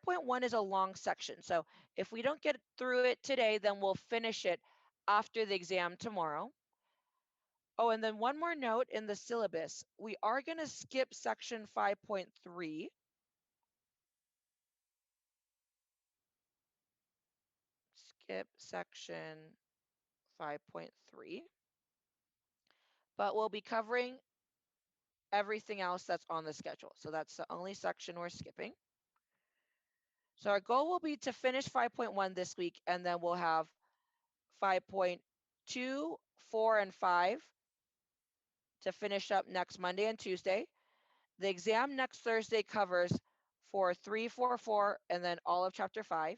5.1 is a long section. So if we don't get through it today, then we'll finish it after the exam tomorrow. Oh, and then one more note in the syllabus, we are going to skip section 5.3. Skip section 5.3. But we'll be covering everything else that's on the schedule. So that's the only section we're skipping. So our goal will be to finish 5.1 this week, and then we'll have 5.2, 4, and 5 to finish up next Monday and Tuesday. The exam next Thursday covers for 3, 4, 4, and then all of chapter 5.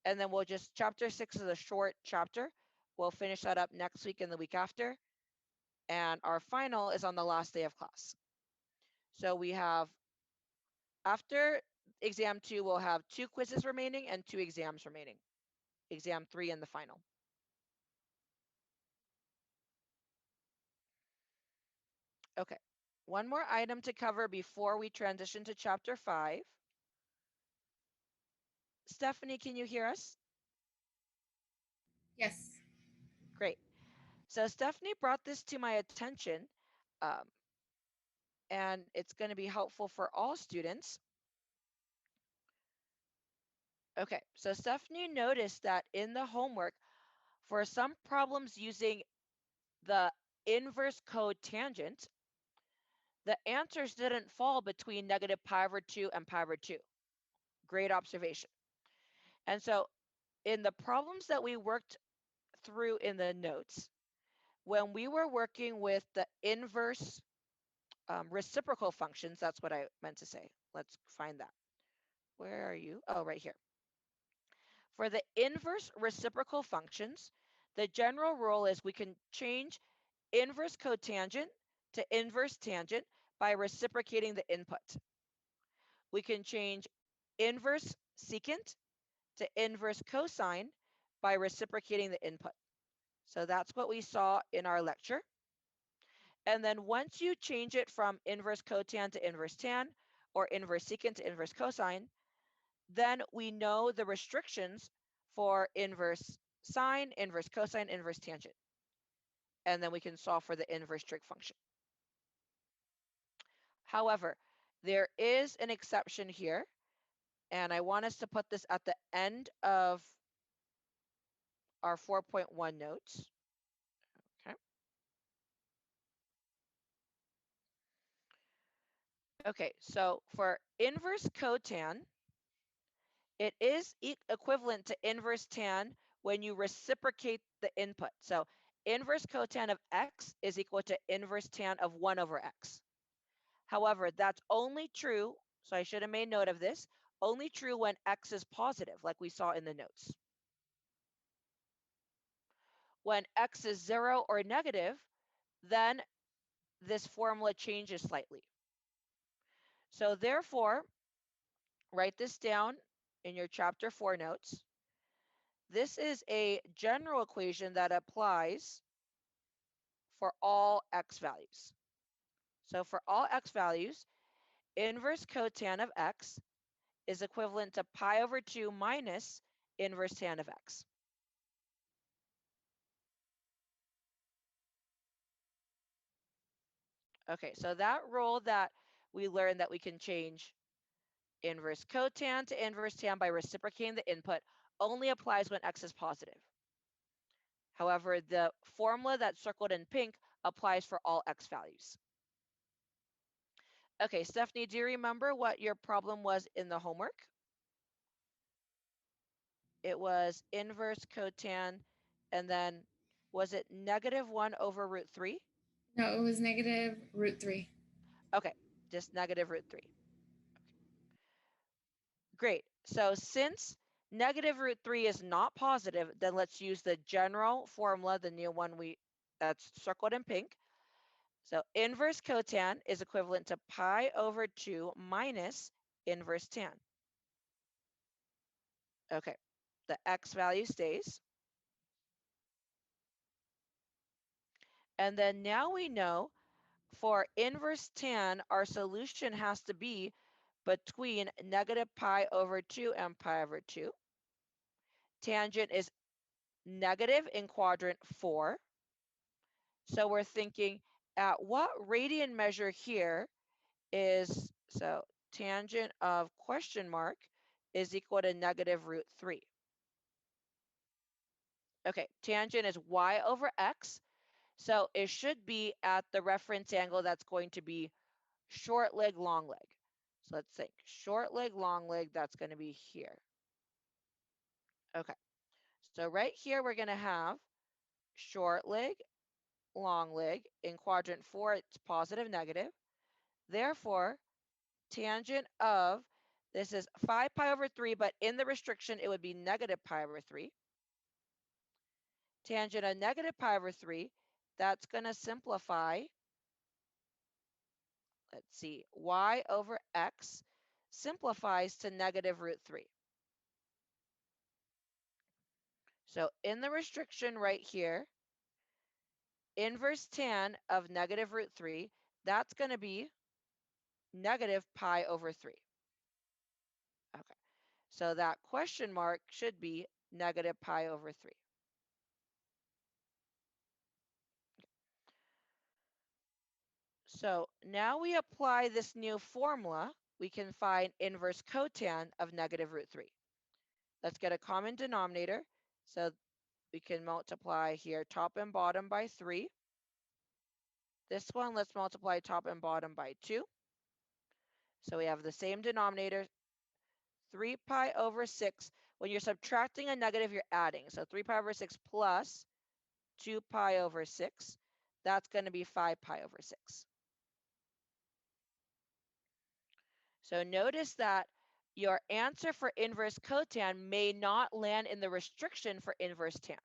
And then we'll just, chapter 6 is a short chapter. We'll finish that up next week and the week after. And our final is on the last day of class. So we have, after exam 2, we'll have 2 quizzes remaining and 2 exams remaining. Exam 3 and the final. Okay, one more item to cover before we transition to chapter 5. Stephanie, can you hear us? Yes. Great. So Stephanie brought this to my attention, and it's going to be helpful for all students. Okay, so Stephanie noticed that in the homework, for some problems using the inverse cotangent, the answers didn't fall between negative pi over 2 and pi over 2. Great observation. And so in the problems that we worked through in the notes, when we were working with the inverse reciprocal functions, that's what I meant to say. Let's find that. Where are you? Oh, right here. For the inverse reciprocal functions, the general rule is we can change inverse cotangent to inverse tangent by reciprocating the input. We can change inverse secant to inverse cosine by reciprocating the input. So that's what we saw in our lecture. And then once you change it from inverse cotan to inverse tan, or inverse secant to inverse cosine, then we know the restrictions for inverse sine, inverse cosine, inverse tangent. And then we can solve for the inverse trig function. However, there is an exception here, and I want us to put this at the end of our 4.1 notes. Okay. Okay, so for inverse cotan, it is equivalent to inverse tan when you reciprocate the input. So inverse cotan of x is equal to inverse tan of 1 over x. However, that's only true, so I should have made note of this, only true when x is positive, like we saw in the notes. When x is 0 or negative, then this formula changes slightly. So therefore, write this down in your chapter 4 notes. This is a general equation that applies for all x values. So for all x values, inverse cotan of x is equivalent to pi over 2 minus inverse tan of x. Okay, so that rule that we learned that we can change inverse cotan to inverse tan by reciprocating the input only applies when x is positive. However, the formula that's circled in pink applies for all x values. Okay, Stephanie, do you remember what your problem was in the homework? It was inverse cotan, and then was it negative 1 over root 3? No, it was negative root 3. Okay, just negative root 3. Great. So since negative root 3 is not positive, then let's use the general formula, the new one that's circled in pink. So inverse cotan is equivalent to pi over 2 minus inverse tan. Okay, the x value stays. And then now we know for inverse tan, our solution has to be between negative pi over 2 and pi over 2. Tangent is negative in quadrant 4. So we're thinking at what radian measure here is, so tangent of question mark is equal to negative root 3. Okay, tangent is y over x. So it should be at the reference angle that's going to be short leg, long leg. So let's think, short leg, long leg, that's going to be here. Okay, so right here we're going to have short leg, long leg. In quadrant 4, it's positive, negative. Therefore, tangent of, this is 5 pi over 3, but in the restriction, it would be negative pi over 3. Tangent of negative pi over 3, that's going to simplify. Let's see, y over x simplifies to negative root 3. So in the restriction right here, inverse tan of negative root 3, that's going to be negative pi over 3. Okay, so that question mark should be negative pi over 3. So now we apply this new formula, we can find inverse cotan of negative root 3. Let's get a common denominator. So we can multiply here top and bottom by 3. This one, let's multiply top and bottom by 2. So we have the same denominator, 3 pi over 6. When you're subtracting a negative, you're adding. So 3 pi over 6 plus 2 pi over 6. That's going to be 5 pi over 6. So notice that your answer for inverse cotan may not land in the restriction for inverse tan.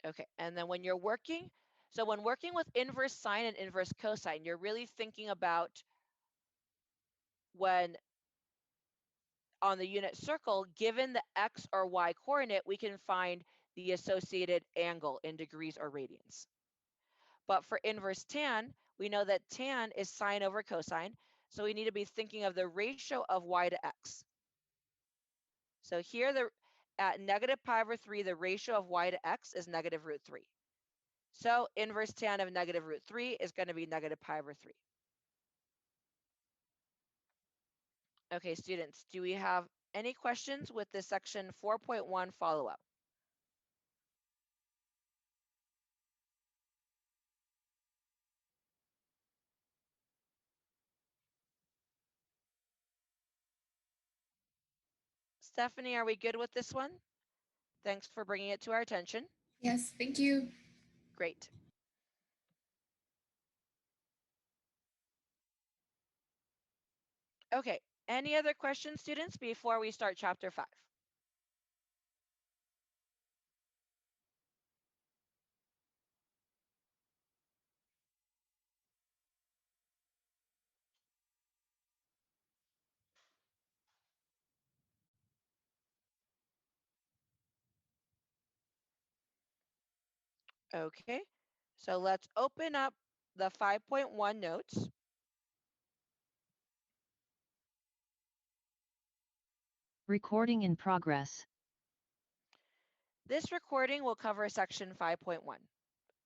Okay, and then when you're working, so when working with inverse sine and inverse cosine, you're really thinking about when on the unit circle, given the x or y coordinate, we can find the associated angle in degrees or radians. But for inverse tan, we know that tan is sine over cosine, so we need to be thinking of the ratio of y to x. So here, at negative pi over 3, the ratio of y to x is negative root 3. So inverse tan of negative root 3 is going to be negative pi over 3. Okay, students, do we have any questions with this section 4.1 follow-up? Stephanie, are we good with this one? Thanks for bringing it to our attention. Yes, thank you. Great. Okay, any other questions, students, before we start chapter 5? Okay, so let's open up the 5.1 notes. Recording in progress. This recording will cover section 5.1.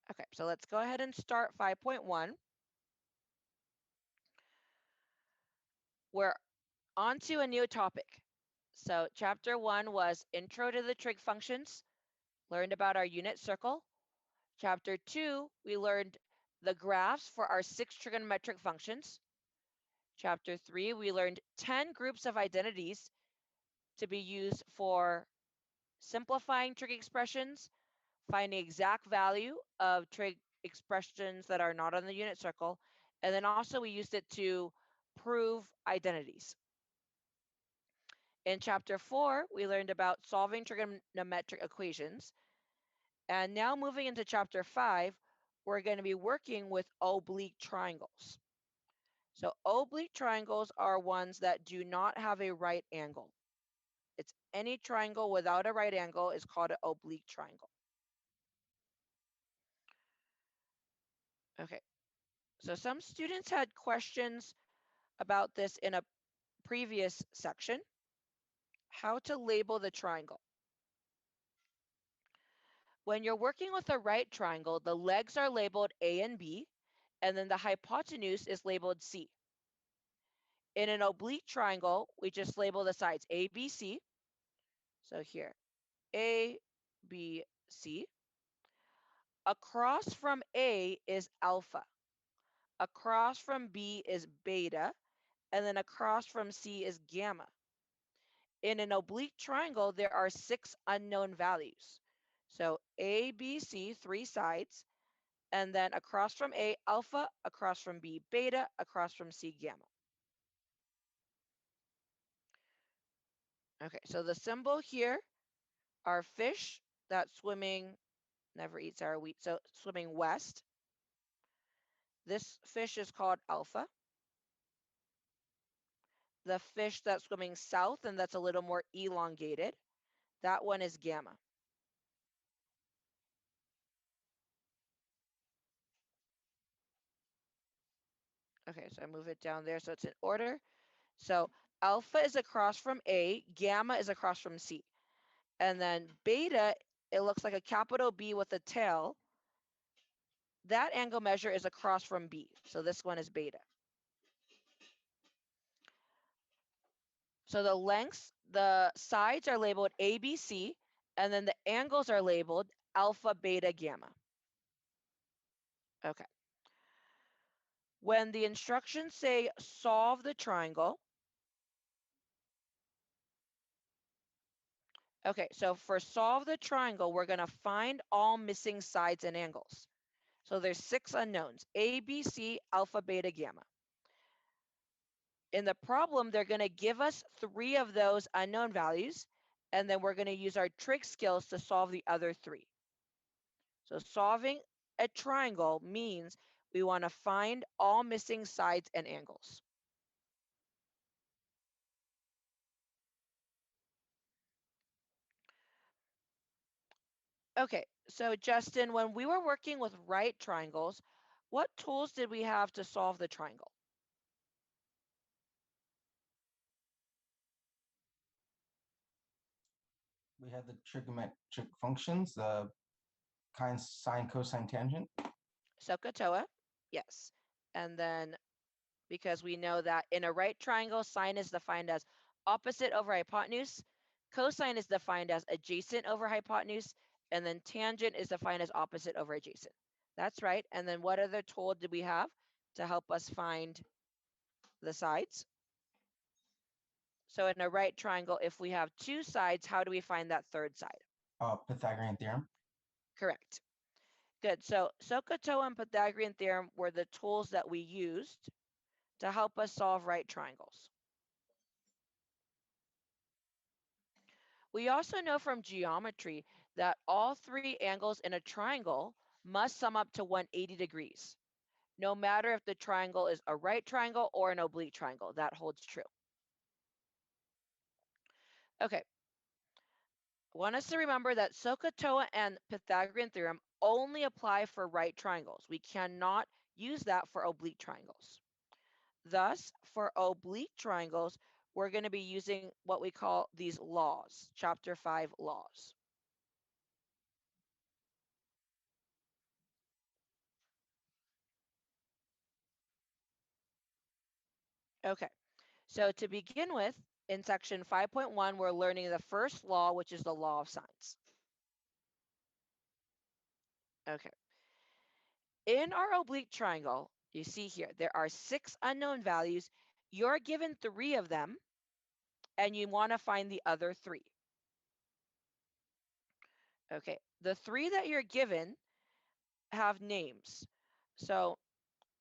Okay, so let's go ahead and start 5.1. We're on to a new topic. So chapter 1 was intro to the trig functions, learned about our unit circle. Chapter 2, we learned the graphs for our 6 trigonometric functions. Chapter 3, we learned 10 groups of identities to be used for simplifying trig expressions, finding exact value of trig expressions that are not on the unit circle, and then also we used it to prove identities. In chapter 4, we learned about solving trigonometric equations. And now moving into chapter 5, we're going to be working with oblique triangles. So oblique triangles are ones that do not have a right angle. It's any triangle without a right angle is called an oblique triangle. Okay, so some students had questions about this in a previous section, how to label the triangle. When you're working with a right triangle, the legs are labeled A and B, and then the hypotenuse is labeled C. In an oblique triangle, we just label the sides A, B, C. So here, A, B, C. Across from A is alpha. Across from B is beta, and then across from C is gamma. In an oblique triangle, there are 6 unknown values. So A, B, C, 3 sides, and then across from A, alpha, across from B, beta, across from C, gamma. Okay, so the symbol here are fish that's swimming, never eat sour wheat, so swimming west. This fish is called alpha. The fish that's swimming south and that's a little more elongated, that one is gamma. Okay, so I move it down there so it's in order. So alpha is across from A, gamma is across from C. And then beta, it looks like a capital B with a tail. That angle measure is across from B. So this one is beta. So the lengths, the sides are labeled A, B, C, and then the angles are labeled alpha, beta, gamma. Okay. When the instructions say solve the triangle, okay, so for solve the triangle, we're going to find all missing sides and angles. So there's 6 unknowns, A, B, C, alpha, beta, gamma. In the problem, they're going to give us 3 of those unknown values, and then we're going to use our trig skills to solve the other 3. So solving a triangle means we want to find all missing sides and angles. Okay, so Justin, when we were working with right triangles, what tools did we have to solve the triangle? We had the trigonometric functions, the sine, cosine, tangent. SOHCAHTOA, yes. And then because we know that in a right triangle, sine is defined as opposite over hypotenuse, cosine is defined as adjacent over hypotenuse, and then tangent is defined as opposite over adjacent. That's right. And then what other tool did we have to help us find the sides? So in a right triangle, if we have 2 sides, how do we find that third side? Pythagorean theorem. Correct. Good. So SOHCAHTOA and Pythagorean theorem were the tools that we used to help us solve right triangles. We also know from geometry that all 3 angles in a triangle must sum up to 180 degrees, no matter if the triangle is a right triangle or an oblique triangle. That holds true. Okay. I want us to remember that SOHCAHTOA and Pythagorean theorem only apply for right triangles. We cannot use that for oblique triangles. Thus, for oblique triangles, we're going to be using what we call these laws, chapter 5 laws. Okay, so to begin with, in section 5.1, we're learning the first law, which is the law of sines. Okay. In our oblique triangle, you see here, there are 6 unknown values. You're given 3 of them, and you want to find the other 3. Okay, the 3 that you're given have names. So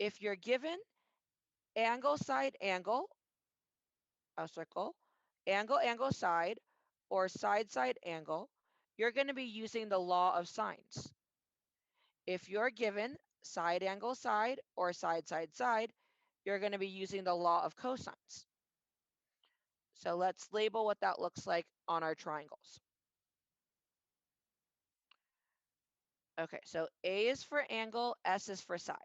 if you're given angle, side, angle, a circle, angle, angle, side, or side, side, angle, you're going to be using the law of sines. If you're given side, angle, side, or side, side, side, you're going to be using the law of cosines. So let's label what that looks like on our triangles. Okay, so A is for angle, S is for side.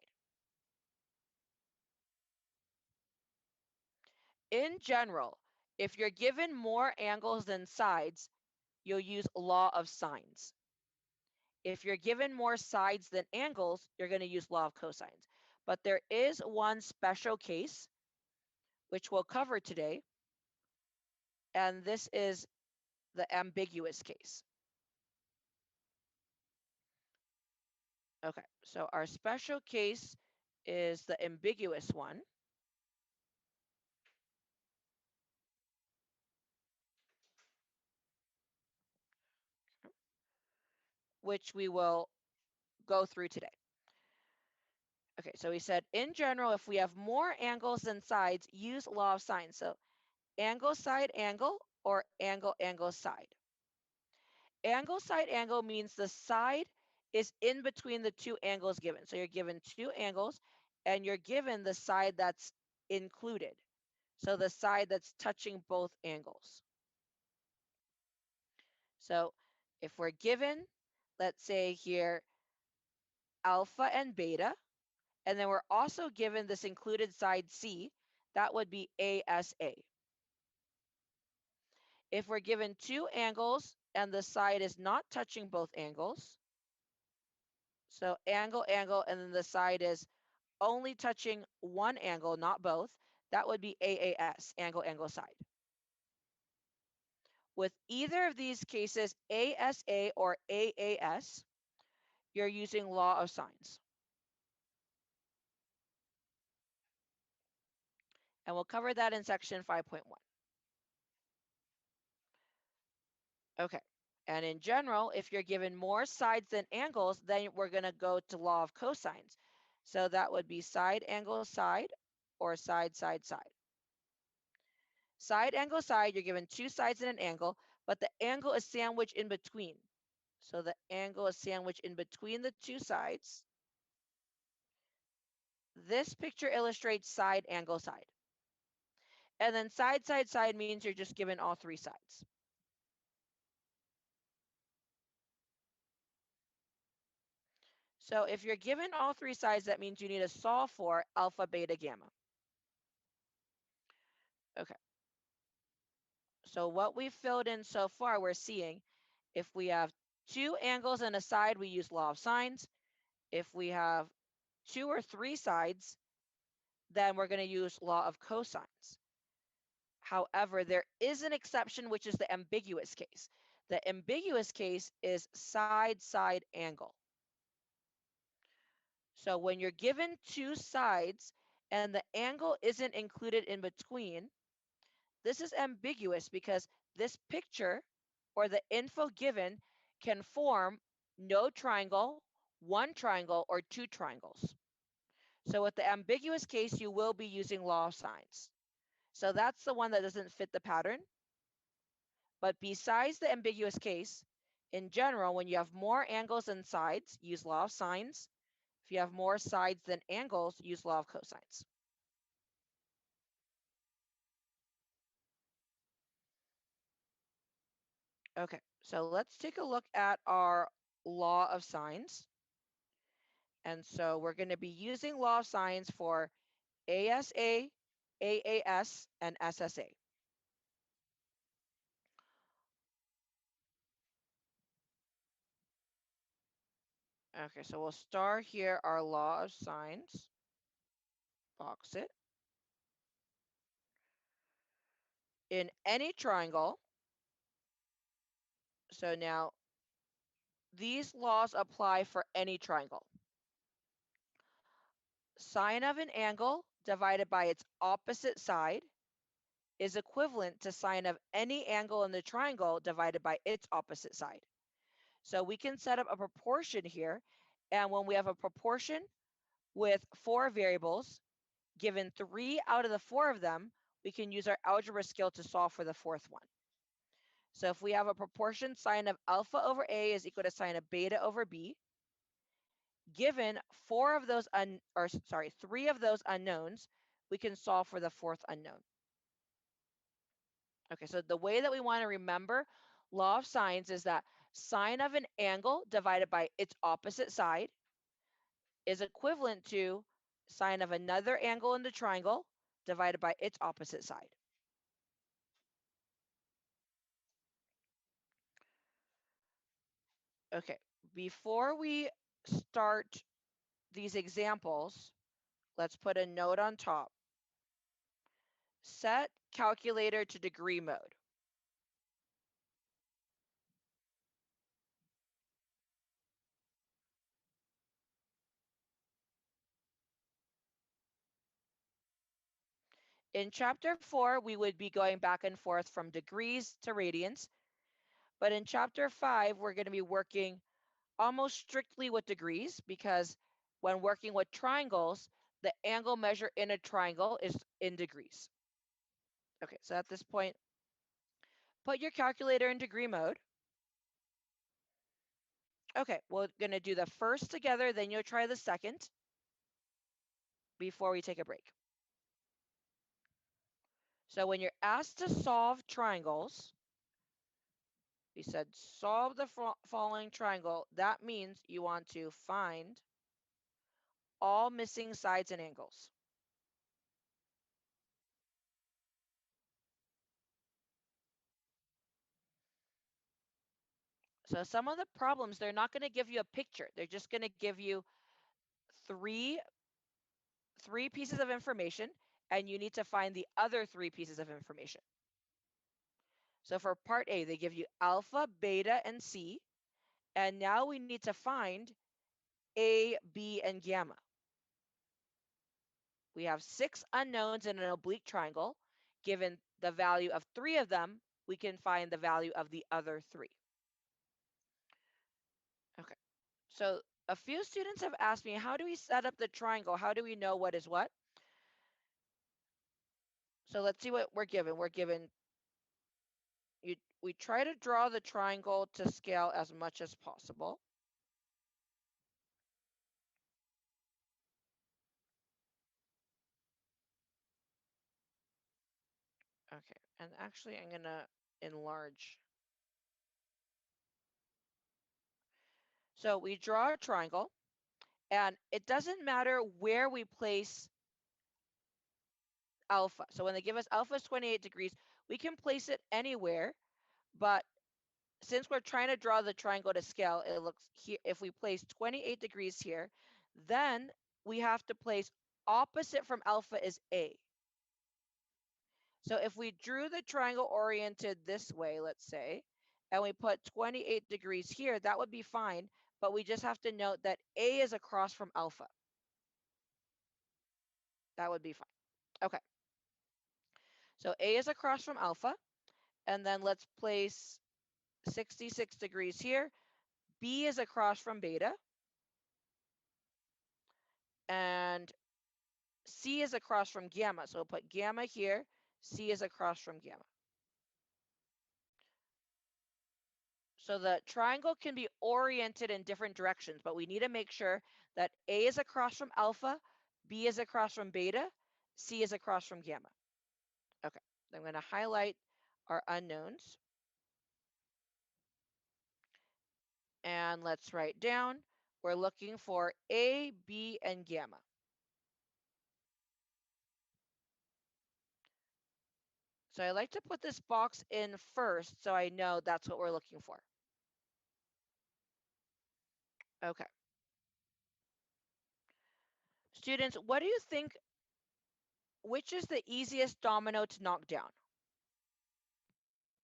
in general, if you're given more angles than sides, you'll use law of sines. If you're given more sides than angles, you're going to use law of cosines. But there is one special case, which we'll cover today, and this is the ambiguous case. Okay, so our special case is the ambiguous one. Which we will go through today. Okay, so we said, in general, if we have more angles than sides, use law of sines. So angle, side, angle, or angle, angle, side. Angle, side, angle means the side is in between the two angles given. So you're given two angles, and you're given the side that's included. So the side that's touching both angles. So if we're given, let's say here, alpha and beta, and then we're also given this included side C, that would be ASA. If we're given two angles and the side is not touching both angles, so angle, angle, and then the side is only touching one angle, not both, that would be AAS, angle, angle, side. With either of these cases, ASA or AAS, you're using law of sines. And we'll cover that in section 5.1. Okay, and in general, if you're given more sides than angles, then we're going to go to law of cosines. So that would be side, angle, side, or side, side, side. Side, angle, side, you're given two sides and an angle, but the angle is sandwiched in between. So the angle is sandwiched in between the two sides. This picture illustrates side, angle, side. And then side, side, side means you're just given all three sides. So if you're given all three sides, that means you need to solve for alpha, beta, gamma. Okay. So what we've filled in so far, we're seeing if we have two angles and a side, we use law of sines. If we have two or three sides, then we're going to use law of cosines. However, there is an exception, which is the ambiguous case. The ambiguous case is side, side, angle. So when you're given two sides and the angle isn't included in between, this is ambiguous because this picture or the info given can form no triangle, one triangle, or two triangles. So with the ambiguous case, you will be using law of sines. So that's the one that doesn't fit the pattern. But besides the ambiguous case, in general, when you have more angles than sides, use law of sines. If you have more sides than angles, use law of cosines. Okay, so let's take a look at our law of sines. And so we're going to be using law of sines for ASA, AAS, and SSA. Okay, so we'll start here our law of sines. Box it. In any triangle, so now these laws apply for any triangle. Sine of an angle divided by its opposite side is equivalent to sine of any angle in the triangle divided by its opposite side. So we can set up a proportion here, and when we have a proportion with four variables, given 3 out of the 4 of them, we can use our algebra skill to solve for the fourth one. So if we have a proportion sine of alpha over A is equal to sine of beta over B, given 3 of those unknowns, we can solve for the fourth unknown. Okay, so the way that we want to remember law of sines is that sine of an angle divided by its opposite side is equivalent to sine of another angle in the triangle divided by its opposite side. Okay, before we start these examples, let's put a note on top. Set calculator to degree mode. In chapter 4, we would be going back and forth from degrees to radians. But in chapter 5, we're going to be working almost strictly with degrees, because when working with triangles, the angle measure in a triangle is in degrees. Okay, so at this point, put your calculator in degree mode. Okay, we're going to do the first together, then you'll try the second before we take a break. So when you're asked to solve triangles, we said solve the following triangle. That means you want to find all missing sides and angles. So some of the problems, they're not going to give you a picture. They're just going to give you three pieces of information, and you need to find the other 3 pieces of information. So for part A, they give you alpha, beta, and C. And now we need to find A, B, and gamma. We have 6 unknowns in an oblique triangle. Given the value of 3 of them, we can find the value of the other 3. Okay, so a few students have asked me, how do we set up the triangle? How do we know what is what? So let's see what we're given. We're given, we try to draw the triangle to scale as much as possible. Okay, and actually I'm gonna enlarge. So we draw a triangle, and it doesn't matter where we place alpha. So when they give us alpha is 28 degrees, we can place it anywhere, but since we're trying to draw the triangle to scale, it looks here, if we place 28 degrees here, then we have to place opposite from alpha is A. So if we drew the triangle oriented this way, let's say, and we put 28 degrees here, that would be fine, but we just have to note that A is across from alpha. That would be fine. Okay. So A is across from alpha, and then let's place 66 degrees here. B is across from beta, and C is across from gamma. So we'll put gamma here, C is across from gamma. So the triangle can be oriented in different directions, but we need to make sure that A is across from alpha, B is across from beta, C is across from gamma. Okay, I'm going to highlight our unknowns. And let's write down, we're looking for A, B, and gamma. So I like to put this box in first so I know that's what we're looking for. Okay. Students, what do you think, which is the easiest domino to knock down?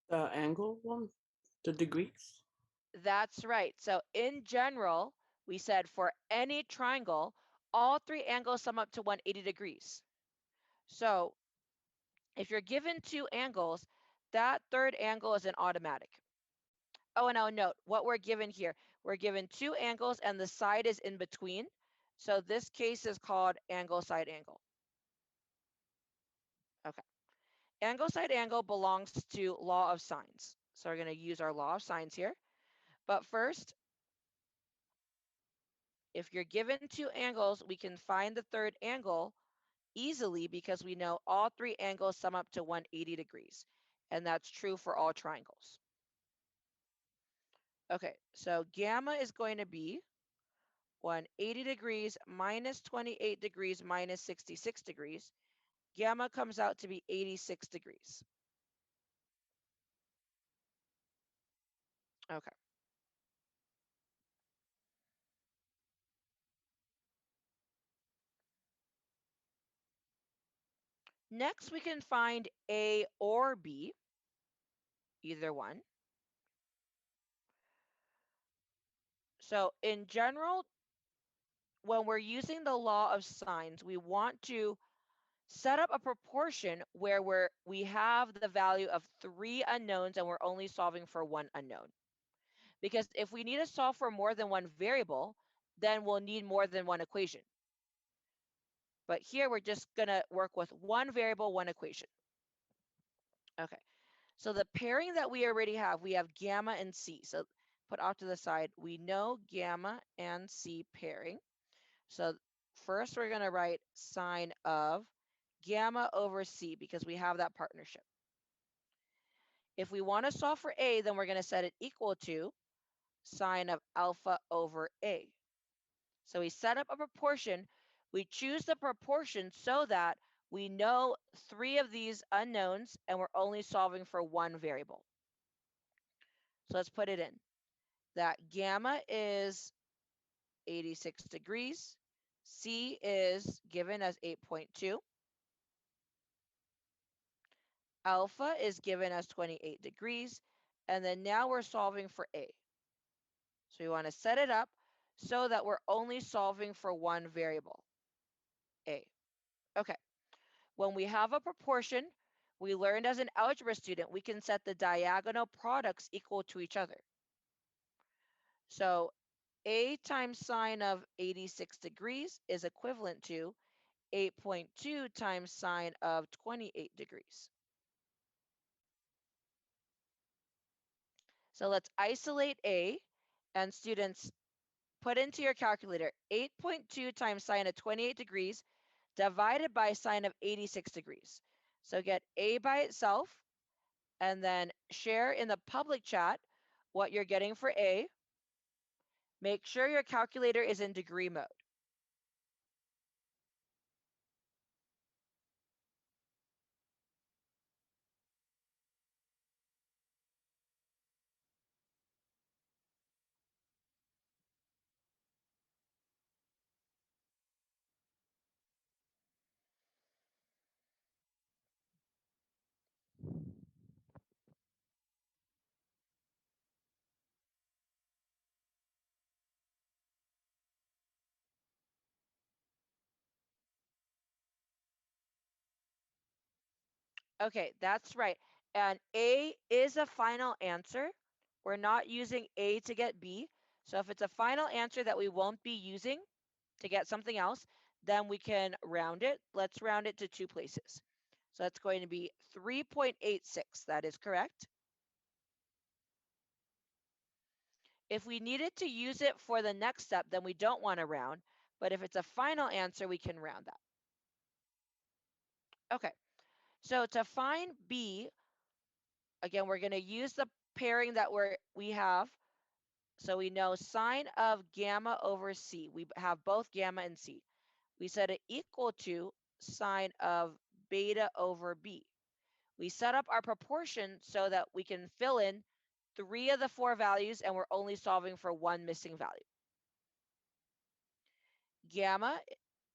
The angle one, the degrees. That's right. So in general, we said for any triangle, all 3 angles sum up to 180 degrees. So if you're given 2 angles, that third angle is an automatic. Oh, and I'll note what we're given here. We're given 2 angles and the side is in between. So this case is called angle side angle. Okay. Angle side angle belongs to law of sines. So we're going to use our law of sines here. But first, if you're given 2 angles, we can find the third angle easily because we know all 3 angles sum up to 180 degrees. And that's true for all triangles. Okay, so gamma is going to be 180 degrees minus 28 degrees minus 66 degrees. Gamma comes out to be 86 degrees. Okay. Next, we can find A or B, either one. So in general, when we're using the law of signs, we want to set up a proportion where we have the value of 3 unknowns and we're only solving for 1 unknown. Because if we need to solve for more than one variable, then we'll need more than one equation. But here we're just going to work with one variable, one equation. Okay, so the pairing that we already have, we have gamma and C. So put off to the side, we know gamma and C pairing. So first we're going to write sine of gamma over C because we have that partnership. If we want to solve for A, then we're going to set it equal to sine of alpha over A. So we set up a proportion. We choose the proportion so that we know 3 of these unknowns and we're only solving for one variable. So let's put it in. That gamma is 86 degrees. C is given as 8.2. Alpha is given as 28 degrees. And then now we're solving for A. So we want to set it up so that we're only solving for one variable, A. Okay. When we have a proportion, we learned as an algebra student, we can set the diagonal products equal to each other. So A times sine of 86 degrees is equivalent to 8.2 times sine of 28 degrees. So let's isolate A, and students put into your calculator 8.2 times sine of 28 degrees divided by sine of 86 degrees. So get A by itself and then share in the public chat what you're getting for A. Make sure your calculator is in degree mode. Okay, that's right. And A is a final answer. We're not using A to get B. So if it's a final answer that we won't be using to get something else, then we can round it. Let's round it to 2 places. So that's going to be 3.86. That is correct. If we needed to use it for the next step, then we don't want to round. But if it's a final answer, we can round that. Okay, so to find B, again, we're going to use the pairing that we have. So we know sine of gamma over C. We have both gamma and C. We set it equal to sine of beta over B. We set up our proportion so that we can fill in 3 of the 4 values and we're only solving for one missing value. Gamma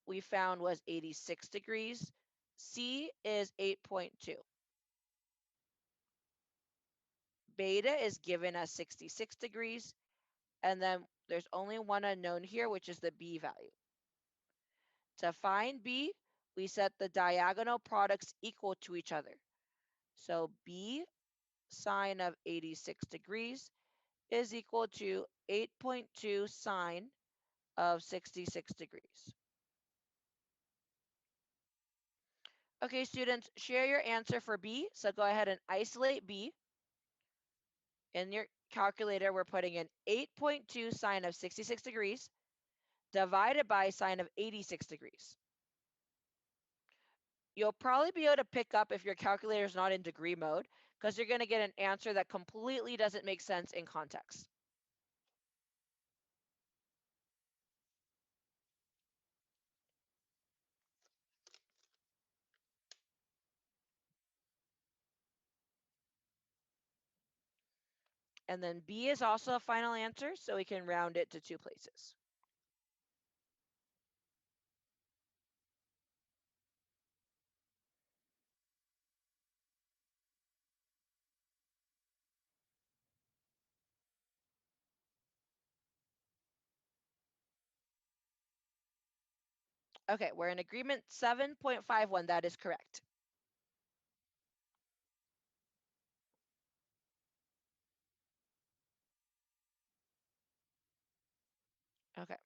we found was 86 degrees. C is 8.2. Beta is given as 66 degrees. And then there's only one unknown here, which is the B value. To find B, we set the diagonal products equal to each other. So B sine of 86 degrees is equal to 8.2 sine of 66 degrees. Okay, students, share your answer for B. So go ahead and isolate B. In your calculator, we're putting in 8.2 sine of 66 degrees divided by sine of 86 degrees. You'll probably be able to pick up if your calculator is not in degree mode because you're going to get an answer that completely doesn't make sense in context. And then B is also a final answer, so we can round it to 2 places. Okay, we're in agreement 7.51. That is correct. Okay,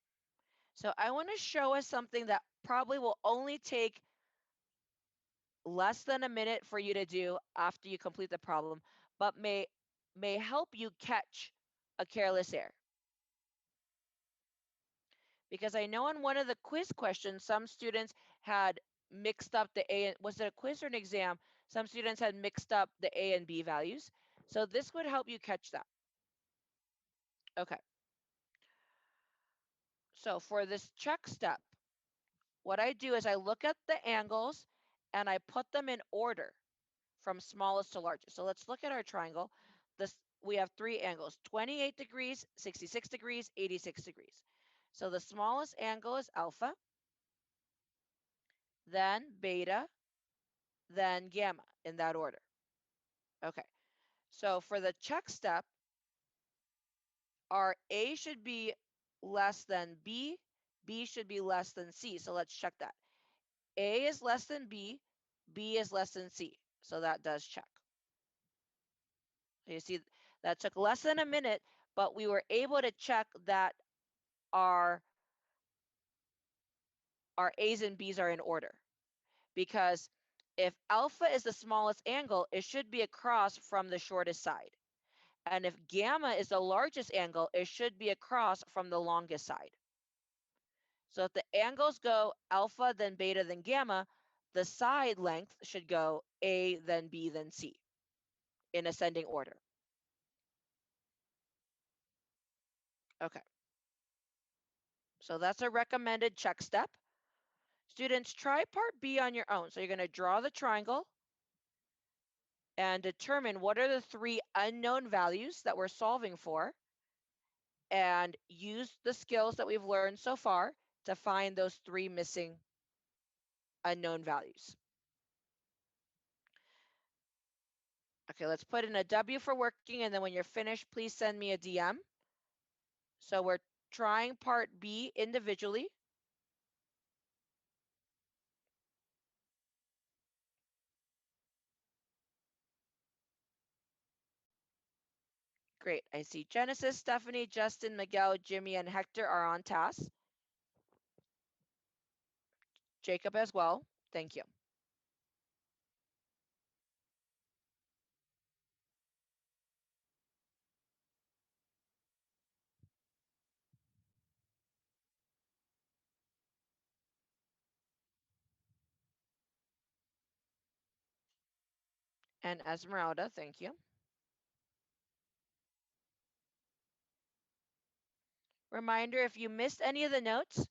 so I want to show us something that probably will only take less than a minute for you to do after you complete the problem, but may help you catch a careless error. Because I know on one of the quiz questions, some students had mixed up the A, was it a quiz or an exam? Some students had mixed up the A and B values. So this would help you catch that. Okay. So for this check step, what I do is I look at the angles and I put them in order from smallest to largest. So let's look at our triangle. We have three angles, 28 degrees, 66 degrees, 86 degrees. So the smallest angle is alpha, then beta, then gamma in that order. Okay, so for the check step, our A should be less than B, B should be less than C. So let's check that. A is less than B is less than C. So that does check. You see, that took less than a minute, but we were able to check that our A's and B's are in order. Because if alpha is the smallest angle, it should be across from the shortest side. And if gamma is the largest angle, it should be across from the longest side. So if the angles go alpha, then beta, then gamma, the side length should go A, then B, then C in ascending order. Okay. So that's a recommended check step. Students, try part B on your own. So you're going to draw the triangle and determine what are the three unknown values that we're solving for, and use the skills that we've learned so far to find those three missing unknown values. Okay, let's put in a W for working, and then when you're finished, please send me a DM. So we're trying part B individually. Great, I see Genesis, Stephanie, Justin, Miguel, Jimmy, and Hector are on task. Jacob as well, thank you. And Esmeralda, thank you. Reminder, if you missed any of the notes,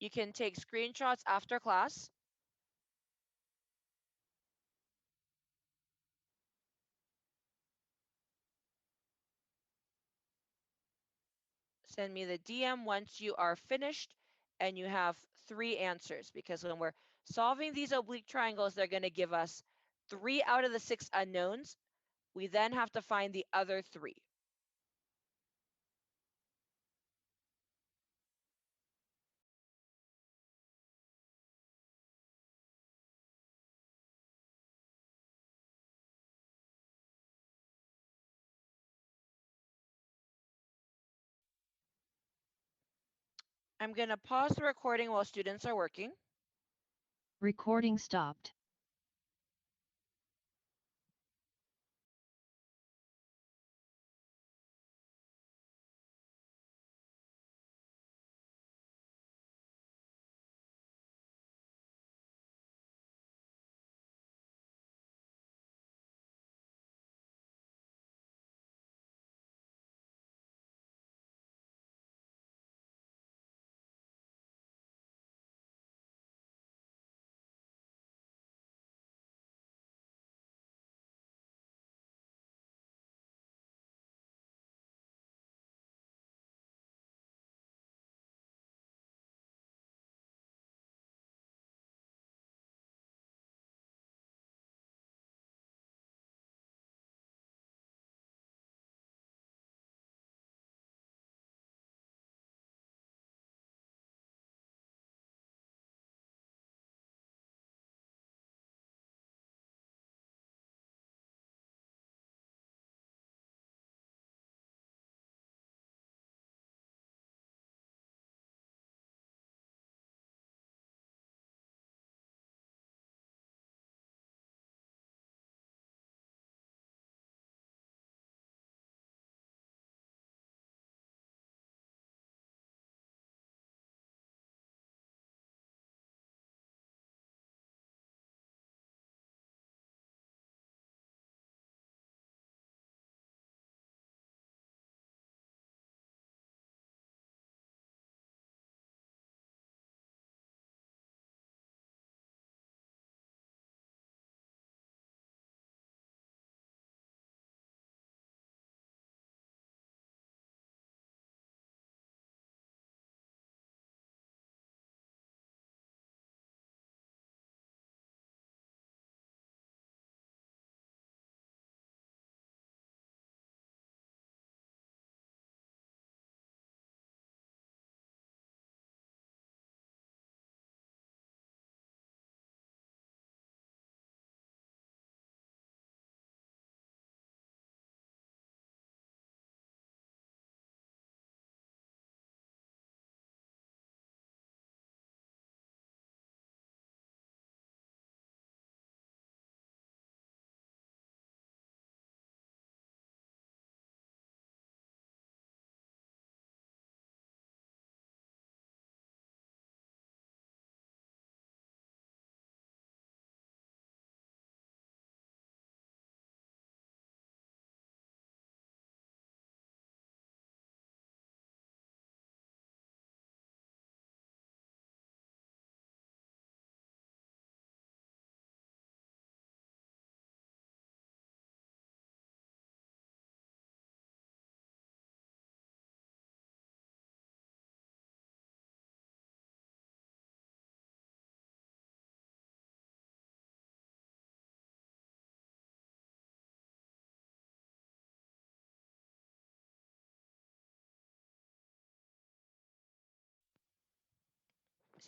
you can take screenshots after class. Send me the DM once you are finished and you have three answers, because when we're solving these oblique triangles, they're going to give us 3 out of the 6 unknowns. We then have to find the other 3. I'm going to pause the recording while students are working. Recording stopped.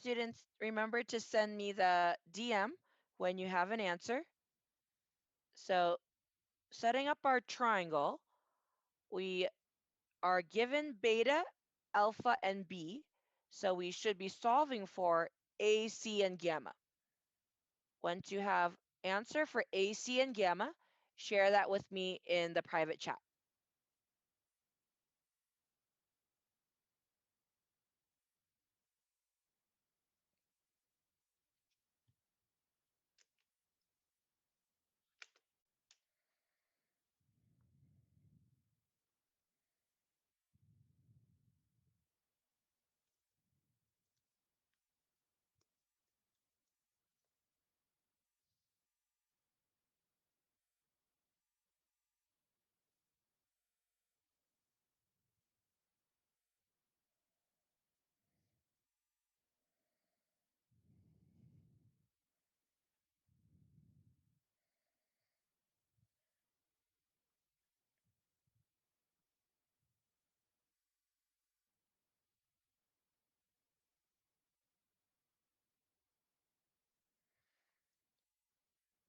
Students, remember to send me the DM when you have an answer. So setting up our triangle, we are given beta, alpha, and B. So we should be solving for A, C, and gamma. Once you have answer for A, C, and gamma, share that with me in the private chat.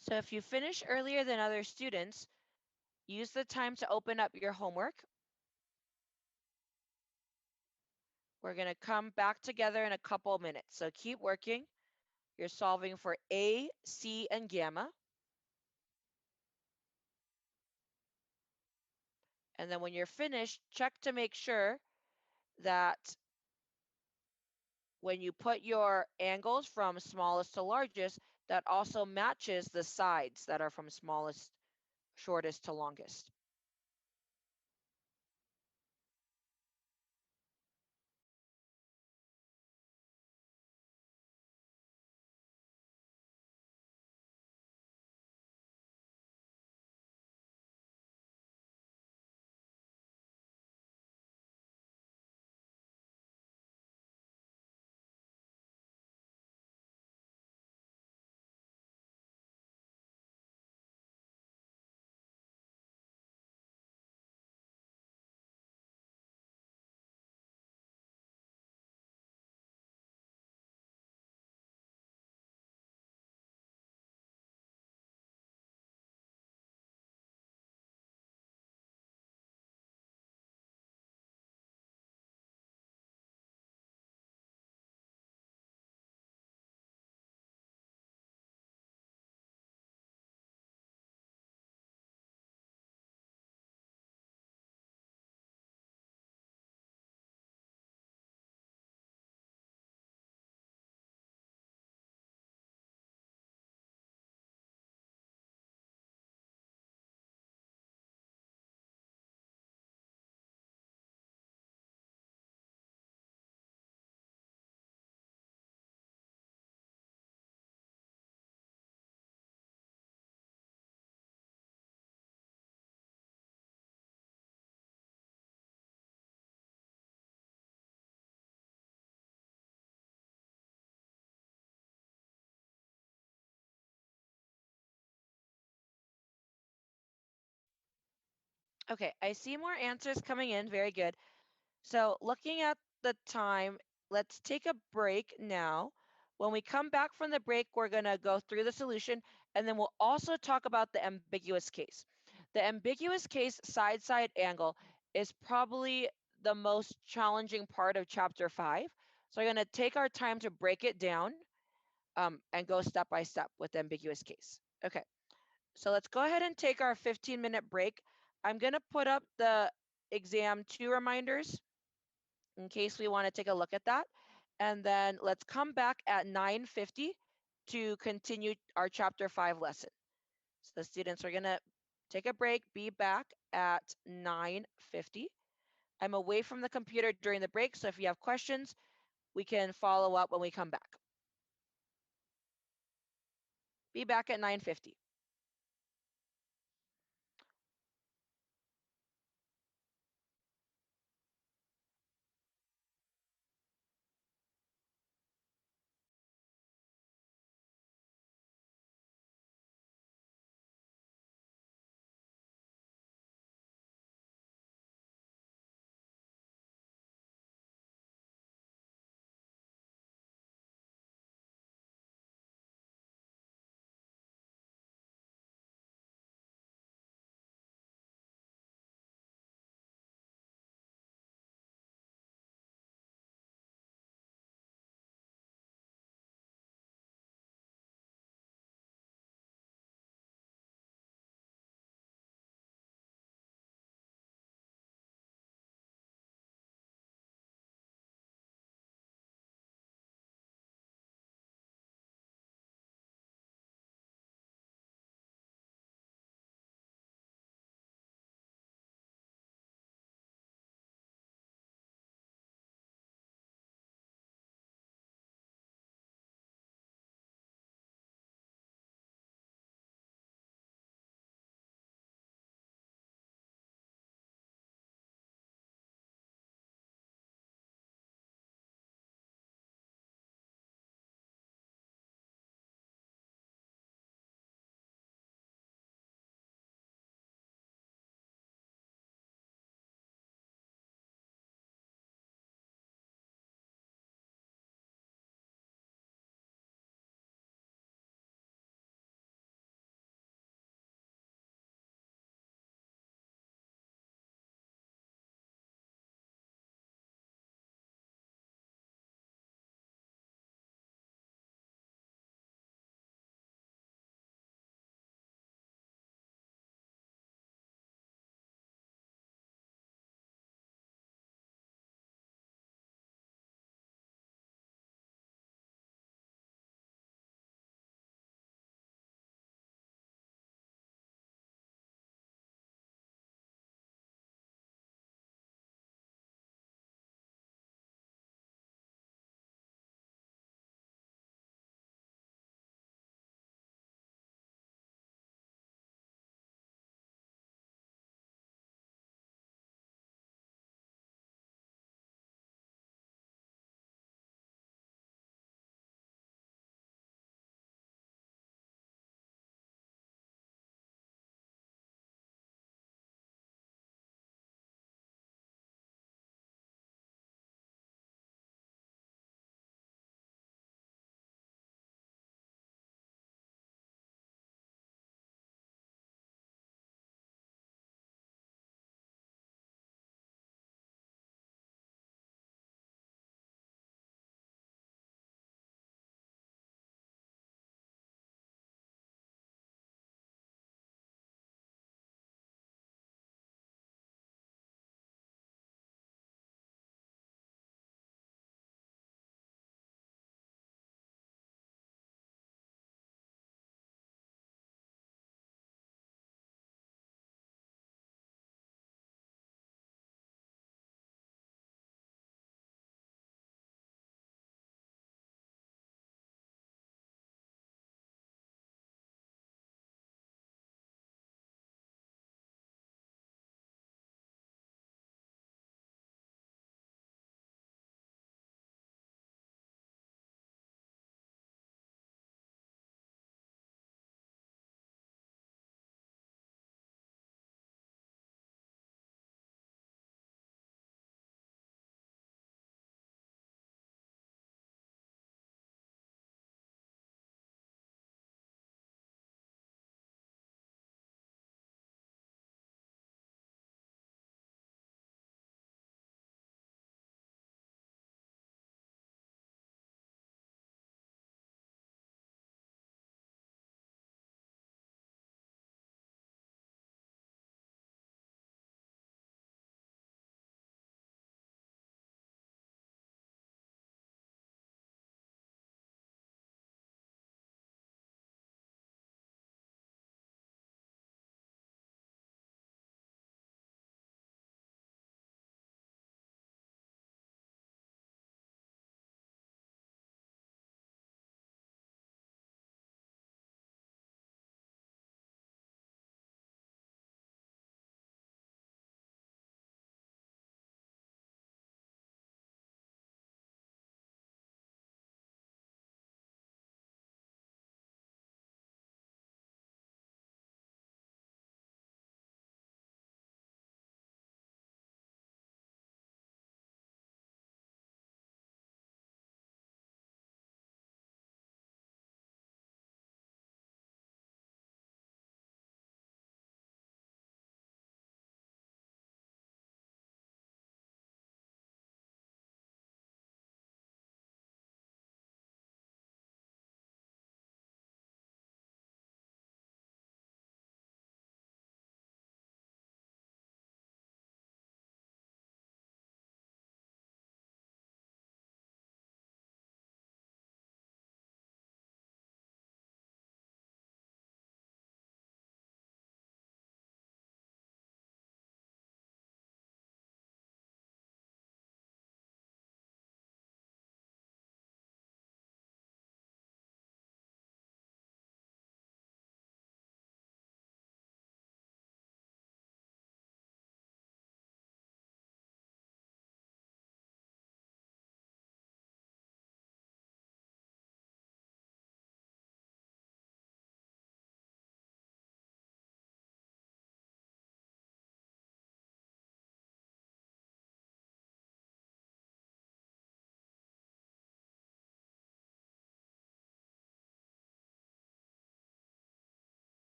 So if you finish earlier than other students, use the time to open up your homework. We're going to come back together in a couple minutes. So keep working. You're solving for A, C, and gamma. And then when you're finished, check to make sure that when you put your angles from smallest to largest, that also matches the sides that are from smallest, shortest to longest. Okay, I see more answers coming in. Very good. So looking at the time, let's take a break now. When we come back from the break, we're going to go through the solution, and then we'll also talk about the ambiguous case. The ambiguous case side-side angle is probably the most challenging part of chapter 5. So we're going to take our time to break it down and go step by step with the ambiguous case. Okay, so let's go ahead and take our 15-minute break. I'm going to put up the exam 2 reminders in case we want to take a look at that. And then let's come back at 9:50 to continue our chapter 5 lesson. So the students are going to take a break, be back at 9:50. I'm away from the computer during the break, so if you have questions, we can follow up when we come back. Be back at 9:50.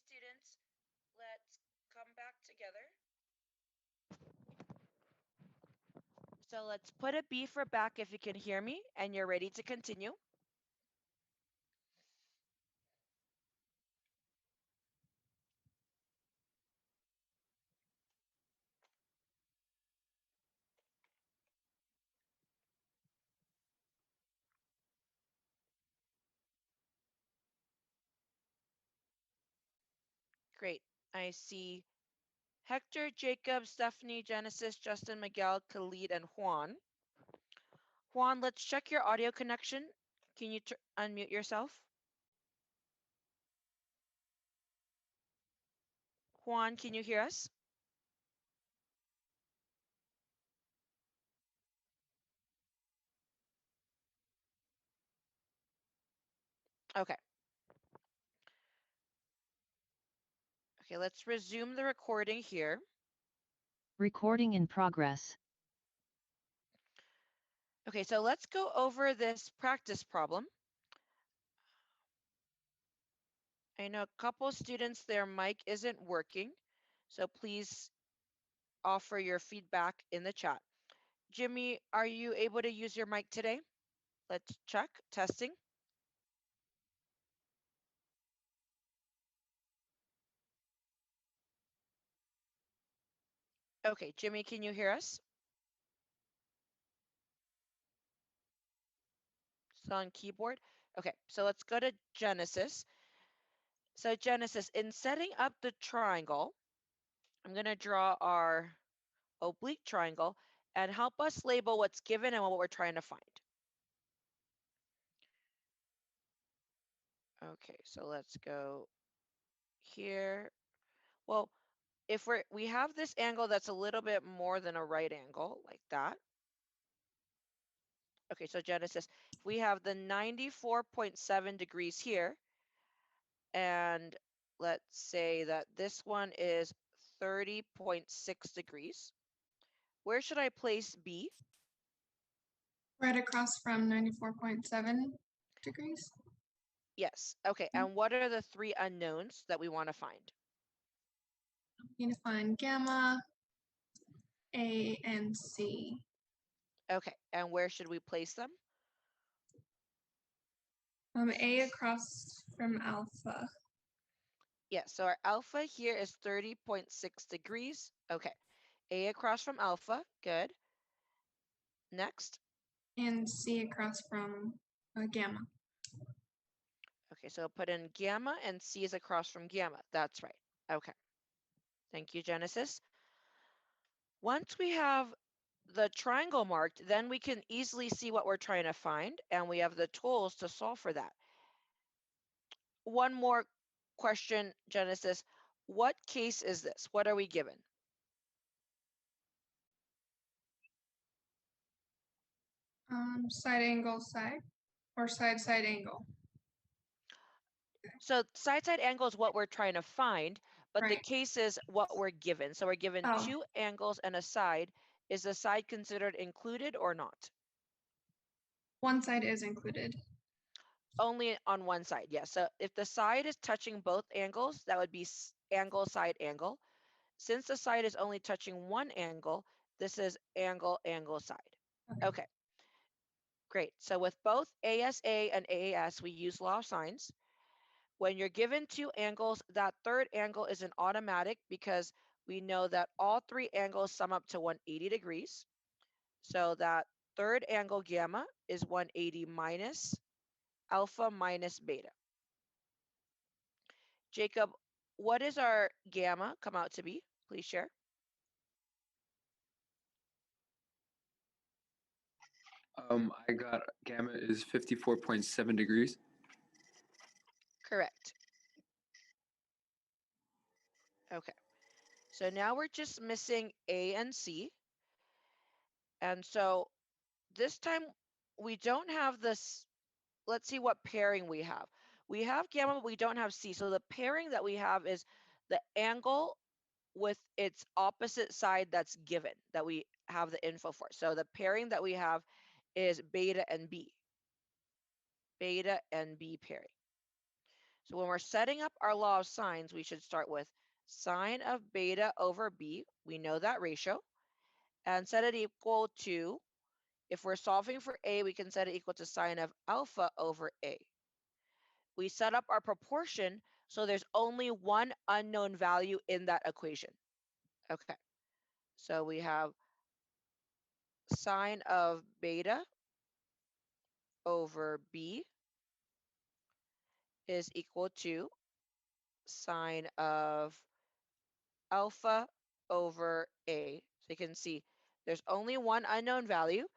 students, let's come back together. So let's put a B for back if you can hear me and you're ready to continue. Great. I see Hector, Jacob, Stephanie, Genesis, Justin, Miguel, Khalid, and Juan. Juan, let's check your audio connection. Can you unmute yourself? Juan, can you hear us? Okay. Okay, let's resume the recording here. Recording in progress. Okay, so let's go over this practice problem. I know a couple students, their mic isn't working, so please offer your feedback in the chat. Jimmy, are you able to use your mic today? Let's check, testing. Okay, Jimmy, can you hear us? It's on keyboard. Okay, so let's go to Genesis. So Genesis, in setting up the triangle, I'm gonna draw our oblique triangle and help us label what's given and what we're trying to find. Okay, so let's go here. Well, if we have this angle that's a little bit more than a right angle, like that. Okay, so Genesis, if we have the 94.7 degrees here, and let's say that this one is 30.6 degrees, where should I place B? Right across from 94.7 degrees. Yes, okay, and what are the three unknowns that we want to find? You need to find gamma, A, and C. Okay, and where should we place them? A across from alpha. Yes, so our alpha here is 30.6 degrees. Okay, A across from alpha, good. Next. And C across from gamma. Okay, so put in gamma and C is across from gamma. That's right. Okay. Thank you, Genesis. Once we have the triangle marked, then we can easily see what we're trying to find, and we have the tools to solve for that. One more question, Genesis. What case is this? What are we given? Side angle side, or side angle. So side angle is what we're trying to find, but the Right. case is what we're given. So we're given Oh. two angles and a side. Is the side considered included or not? One side is included. Only on one side, yes. So if the side is touching both angles, that would be angle, side, angle. Since the side is only touching one angle, this is angle, angle, side. Okay, great. So with both ASA and AAS, we use law of sines. When you're given two angles, that third angle is an automatic because we know that all three angles sum up to 180 degrees. So that third angle gamma is 180 minus alpha minus beta. Jacob, what does our gamma come out to be? Please share. I got gamma is 54.7 degrees. Correct. Okay. So now we're just missing A and C. And so this time we don't have this. Let's see what pairing we have. We have gamma, but we don't have C. So the pairing that we have is the angle with its opposite side that's given, that we have the info for. So the pairing that we have is beta and B. Beta and B pairing. So when we're setting up our law of sines, we should start with sine of beta over b. We know that ratio. And set it equal to, if we're solving for a, we can set it equal to sine of alpha over a. We set up our proportion so there's only one unknown value in that equation. Okay, so we have sine of beta over b is equal to sine of alpha over a. So you can see there's only one unknown value.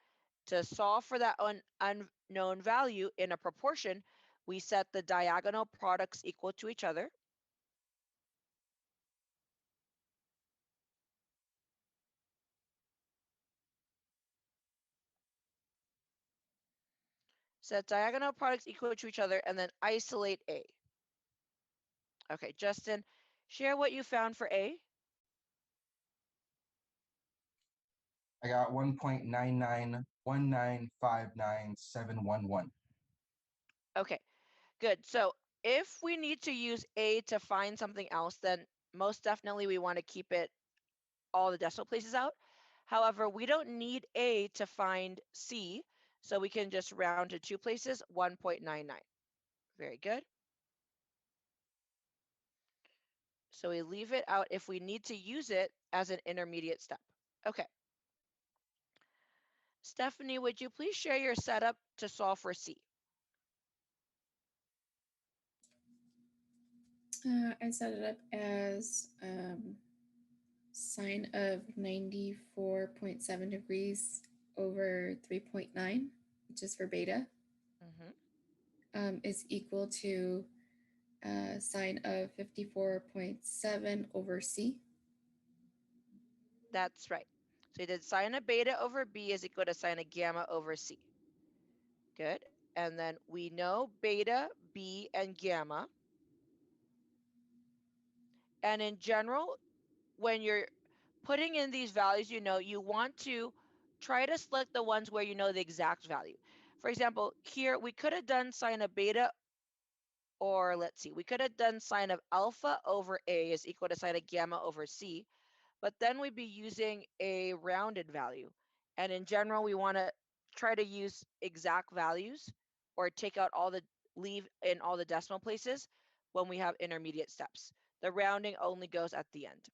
To solve for that unknown value in a proportion, we set the diagonal products equal to each other. Set diagonal products equal to each other and then isolate a. Okay, Justin, share what you found for a. I got 1.991959711. Okay, good. So if we need to use a to find something else, then most definitely we want to keep it all the decimal places out. However, we don't need a to find c, so we can just round to two places, 1.99. Very good. So we leave it out if we need to use it as an intermediate step. Okay. Stephanie, would you please share your setup to solve for c? I set it up as sine of 94.7 degrees over 3.9, which is for beta, is equal to sine of 54.7 over c. That's right. So you did sine of beta over b is equal to sine of gamma over c. Good. And then we know beta, b, and gamma. And in general, when you're putting in these values, you want to try to select the ones where you know the exact value. For example, here we could have done sine of beta, or let's see, we could have done sine of alpha over a is equal to sine of gamma over c, but then we'd be using a rounded value. And in general, we want to try to use exact values or take out leave in all the decimal places when we have intermediate steps. The rounding only goes at the end.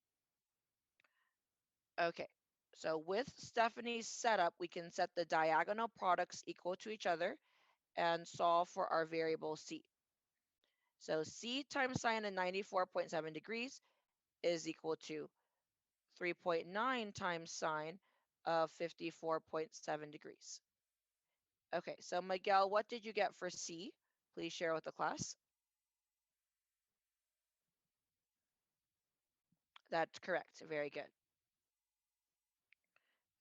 Okay, so with Stephanie's setup, we can set the diagonal products equal to each other and solve for our variable c. So c times sine of 94.7 degrees is equal to 3.9 times sine of 54.7 degrees. Okay, so Miguel, what did you get for c? Please share with the class. That's correct. Very good.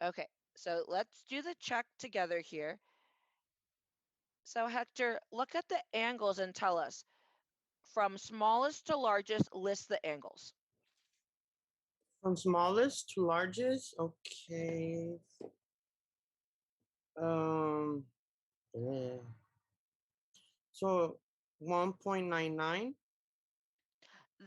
Okay, so let's do the check together here. So Hector, look at the angles and tell us, from smallest to largest, list the angles. From smallest to largest, okay. Yeah. So 1.99.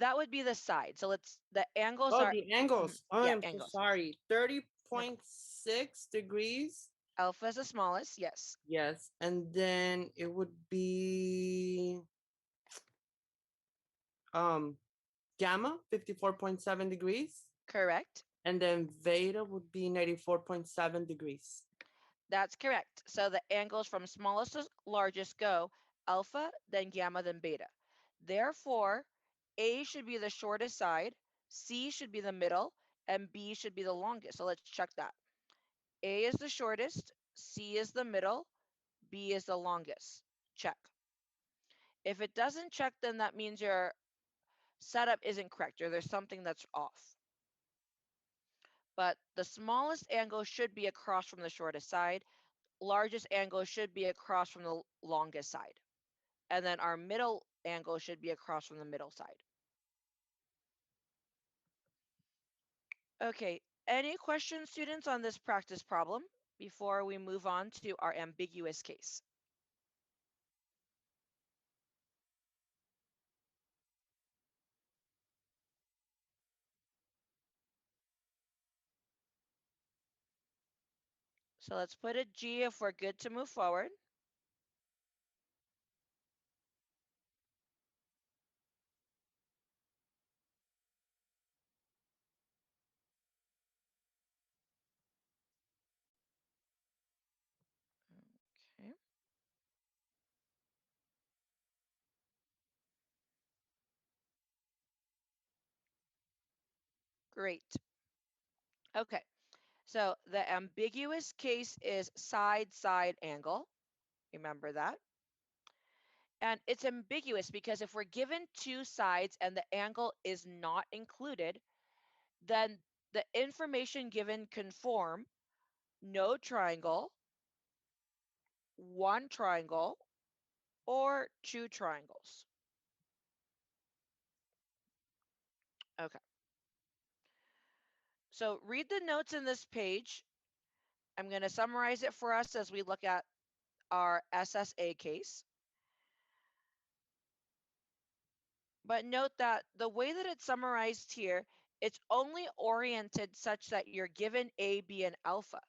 That would be the side. So the angles Oh, are, the angles. Oh, yeah, I'm so angles. sorry. 30.6 degrees. Alpha is the smallest, yes. Yes, and then it would be gamma 54.7 degrees, Correct. and then beta would be 94.7 degrees. That's correct. So the angles from smallest to largest go alpha, then gamma, then beta. Therefore, A should be the shortest side, C should be the middle, and B should be the longest. So let's check that. A is the shortest, C is the middle, B is the longest. Check. If it doesn't check, then that means your setup isn't correct, or there's something that's off. But the smallest angle should be across from the shortest side. Largest angle should be across from the longest side. And then our middle angle should be across from the middle side. Okay, any questions, students, on this practice problem before we move on to our ambiguous case? So let's put a G if we're good to move forward. Okay. Great. Okay. So the ambiguous case is side-side angle. Remember that. And it's ambiguous because if we're given two sides and the angle is not included, then the information given can form no triangle, one triangle, or two triangles. Okay. So read the notes in this page. I'm going to summarize it for us as we look at our SSA case. But note that the way that it's summarized here, it's only oriented such that you're given A, B, and alpha.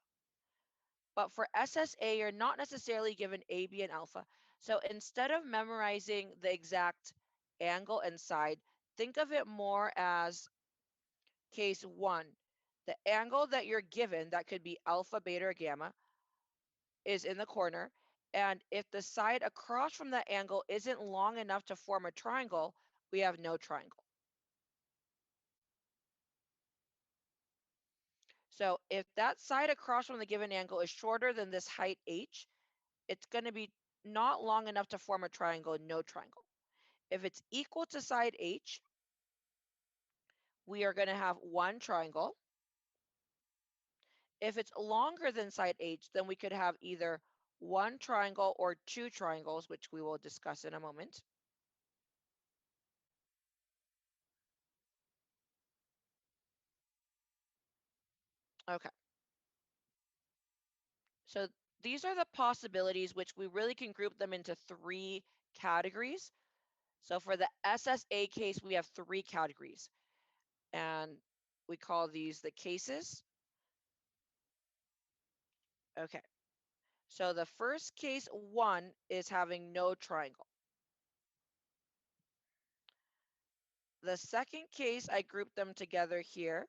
But for SSA, you're not necessarily given A, B, and alpha. So instead of memorizing the exact angle and side, think of it more as case one. The angle that you're given, that could be alpha, beta, or gamma, is in the corner. And if the side across from that angle isn't long enough to form a triangle, we have no triangle. So if that side across from the given angle is shorter than this height h, it's going to be not long enough to form a triangle, no triangle. If it's equal to side h, we are going to have one triangle. If it's longer than side h, then we could have either one triangle or two triangles, which we will discuss in a moment. Okay. So these are the possibilities, which we really can group them into three categories. So for the SSA case, we have three categories, and we call these the cases. Okay. So the first case, one, is having no triangle. The second case, I grouped them together here,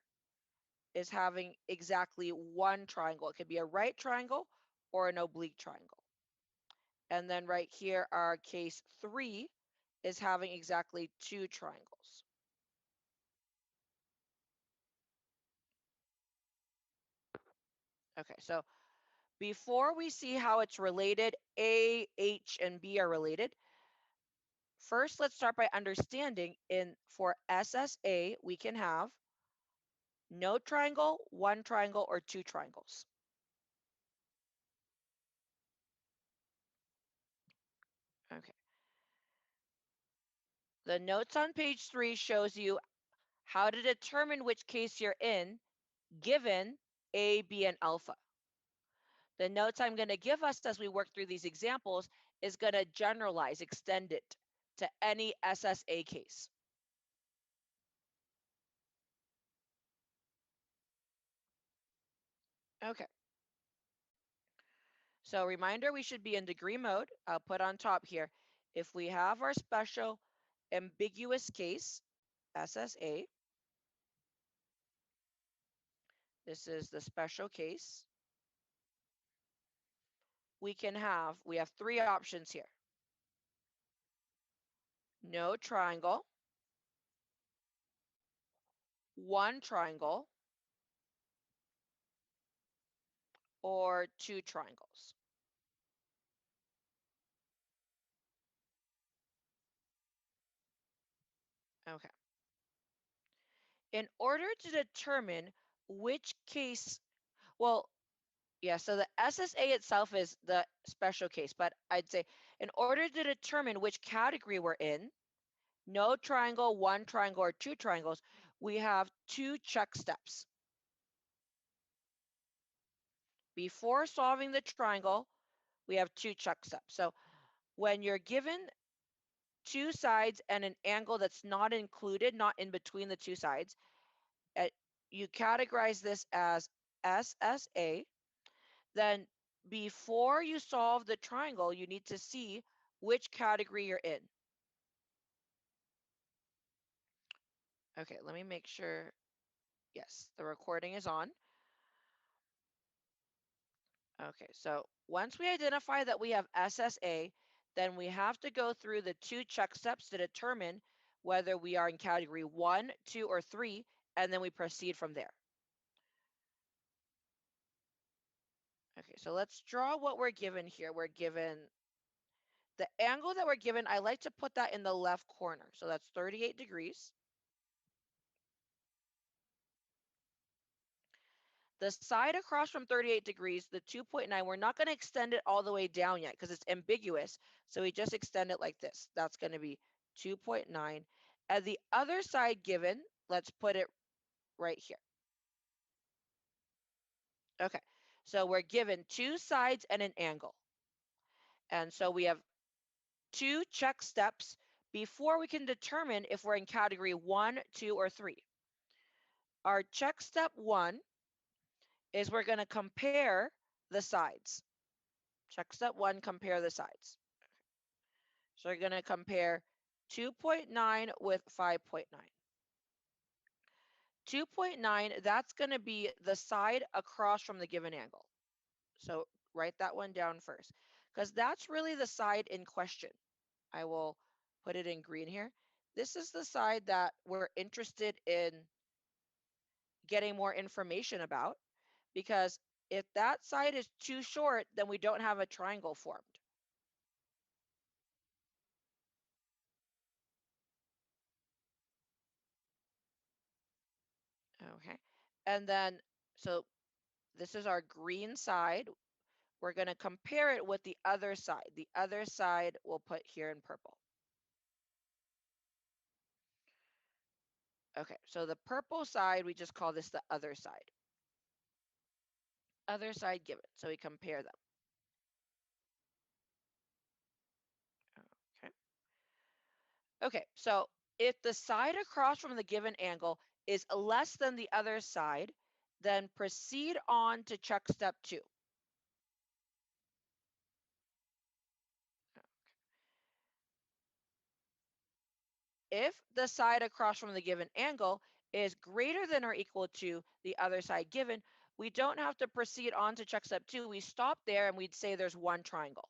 is having exactly one triangle. It could be a right triangle or an oblique triangle. And then right here, our case three is having exactly two triangles. Okay, so before we see how it's related, A, H, and B are related. First, let's start by understanding for SSA, we can have no triangle, one triangle, or two triangles. Okay. The notes on page 3 shows you how to determine which case you're in given A, B, and alpha. The notes I'm going to give us as we work through these examples is going to generalize, extend it to any SSA case. Okay. So reminder, we should be in degree mode. I'll put on top here. If we have our special ambiguous case, SSA, this is the special case, we have three options here. No triangle, one triangle, or two triangles. Okay. In order to determine which case, well, yeah, so the SSA itself is the special case, but I'd say in order to determine which category we're in, no triangle, one triangle, or two triangles, we have two check steps. Before solving the triangle, we have two check steps. So when you're given two sides and an angle that's not included, not in between the two sides, you categorize this as SSA. then before you solve the triangle, you need to see which category you're in. Okay, let me make sure. Yes, the recording is on. Okay, so once we identify that we have SSA, then we have to go through the 2 check steps to determine whether we are in category 1, 2, or 3, and then we proceed from there. Okay, so let's draw what we're given here. We're given the angle that we're given. I like to put that in the left corner. So that's 38 degrees. The side across from 38 degrees, the 2.9, we're not going to extend it all the way down yet because it's ambiguous. So we just extend it like this. That's going to be 2.9. And the other side given, let's put it right here. Okay, so we're given 2 sides and an angle. And so we have 2 check steps before we can determine if we're in category 1, 2, or 3. Our check step 1 is we're going to compare the sides. Check step 1, compare the sides. So we're going to compare 2.9 with 5.9. 2.9, that's going to be the side across from the given angle. So write that one down first, because that's really the side in question. I will put it in green here. This is the side that we're interested in getting more information about, because if that side is too short, then we don't have a triangle formed. Okay, and then, so this is our green side. We're going to compare it with the other side. The other side we'll put here in purple. Okay, so the purple side, we just call this the other side. Other side given, so we compare them. Okay. Okay, so if the side across from the given angle is less than the other side, then proceed on to check step 2. If the side across from the given angle is greater than or equal to the other side given, we don't have to proceed on to check step 2. We stop there and we'd say there's one triangle.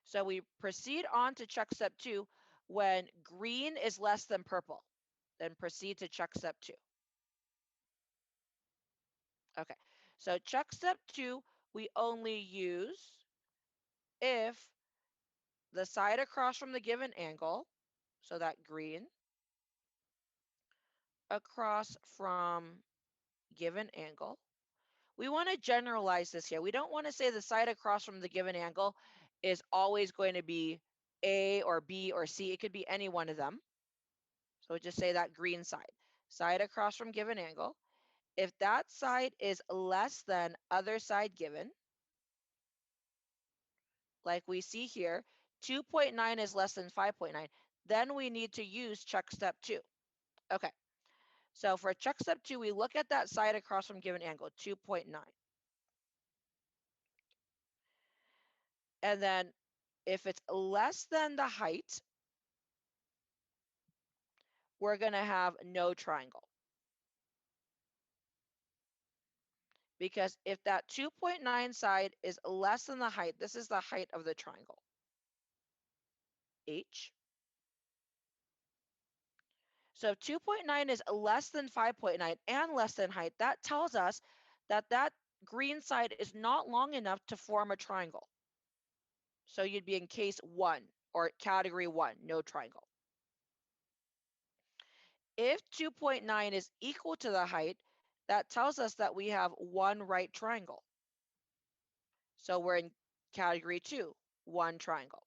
So we proceed on to check step 2 when green is less than purple. Then proceed to check step 2. Okay, so check step 2, we only use if the side across from the given angle, so that green, across from given angle. We want to generalize this here. We don't want to say the side across from the given angle is always going to be A or B or C. It could be any one of them. So we just say that green side. Side across from given angle. If that side is less than other side given, like we see here, 2.9 is less than 5.9, then we need to use check step 2. Okay, so for check step 2, we look at that side across from given angle, 2.9. And then if it's less than the height, we're going to have no triangle. Because if that 2.9 side is less than the height, this is the height of the triangle, H. So if 2.9 is less than 5.9 and less than height, that tells us that that green side is not long enough to form a triangle. So you'd be in case 1 or category 1, no triangle. If 2.9 is equal to the height, that tells us that we have one right triangle. So we're in category 2, one triangle.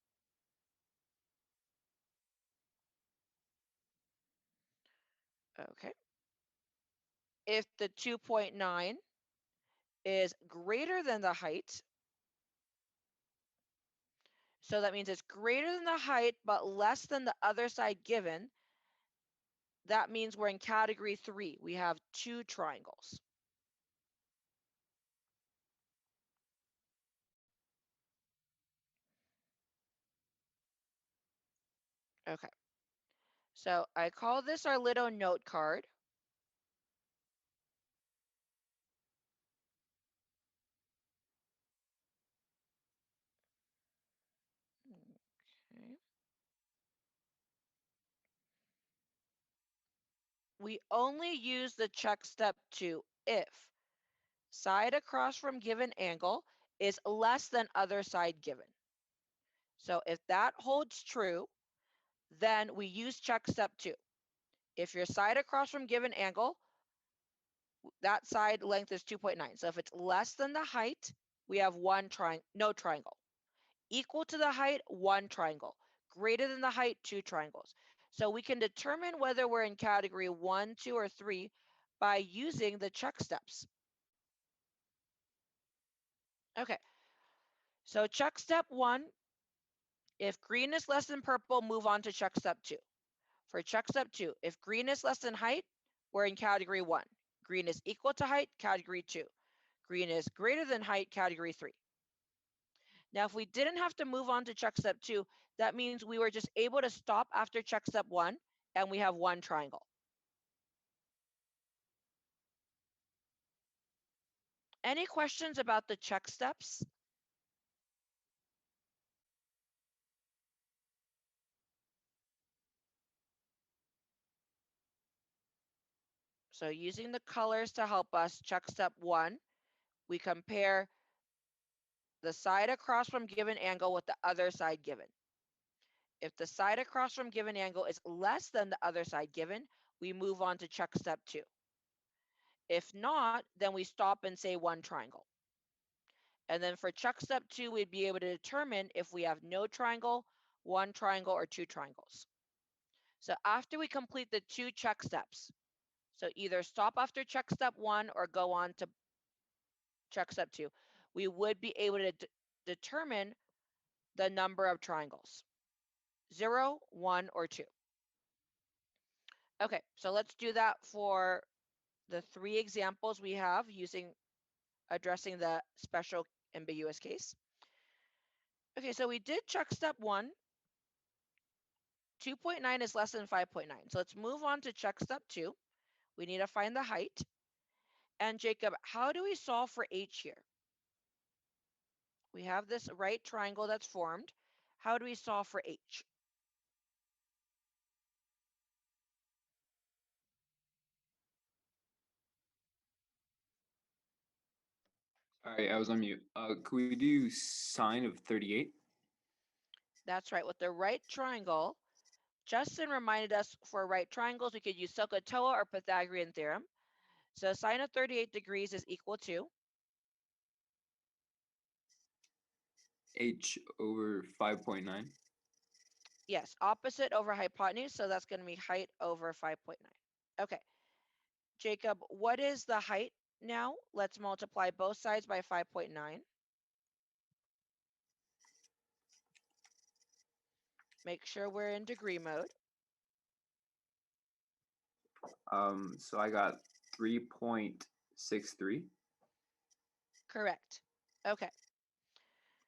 Okay. If the 2.9 is greater than the height, so that means it's greater than the height but less than the other side given, that means we're in category 3. We have 2 triangles. Okay. So I call this our little note card. Okay. We only use the check step 2 if side across from given angle is less than other side given. So if that holds true, then we use check step 2. If your side across from given angle, that side length is 2.9. So if it's less than the height, we have no triangle. Equal to the height, one triangle. Greater than the height, two triangles. So we can determine whether we're in category 1, 2, or 3 by using the check steps. Okay, so check step 1, if green is less than purple, move on to check step 2. For check step 2, if green is less than height, we're in category 1. Green is equal to height, category 2. Green is greater than height, category 3. Now, if we didn't have to move on to check step 2, that means we were just able to stop after check step 1, and we have one triangle. Any questions about the check steps? So using the colors to help us, check step 1, we compare the side across from given angle with the other side given. If the side across from given angle is less than the other side given, we move on to check step 2. If not, then we stop and say one triangle. And then for check step 2, we'd be able to determine if we have no triangle, one triangle, or two triangles. So after we complete the 2 check steps, so either stop after check step 1 or go on to check step 2, we would be able to determine the number of triangles, 0, 1, or 2. Okay, so let's do that for the 3 examples we have addressing the special ambiguous case. Okay, so we did check step 1. 2.9 is less than 5.9. So let's move on to check step 2. We need to find the height. And Jacob, how do we solve for h here? We have this right triangle that's formed. How do we solve for h? Sorry, I was on mute. Could we do sine of 38? That's right. With the right triangle, Justin reminded us for right triangles, we could use SOHCAHTOA or Pythagorean theorem. So sine of 38 degrees is equal to? H over 5.9. Yes, opposite over hypotenuse. So that's going to be height over 5.9. Okay. Jacob, what is the height now? Let's multiply both sides by 5.9. Make sure we're in degree mode. So I got 3.63. Correct. Okay.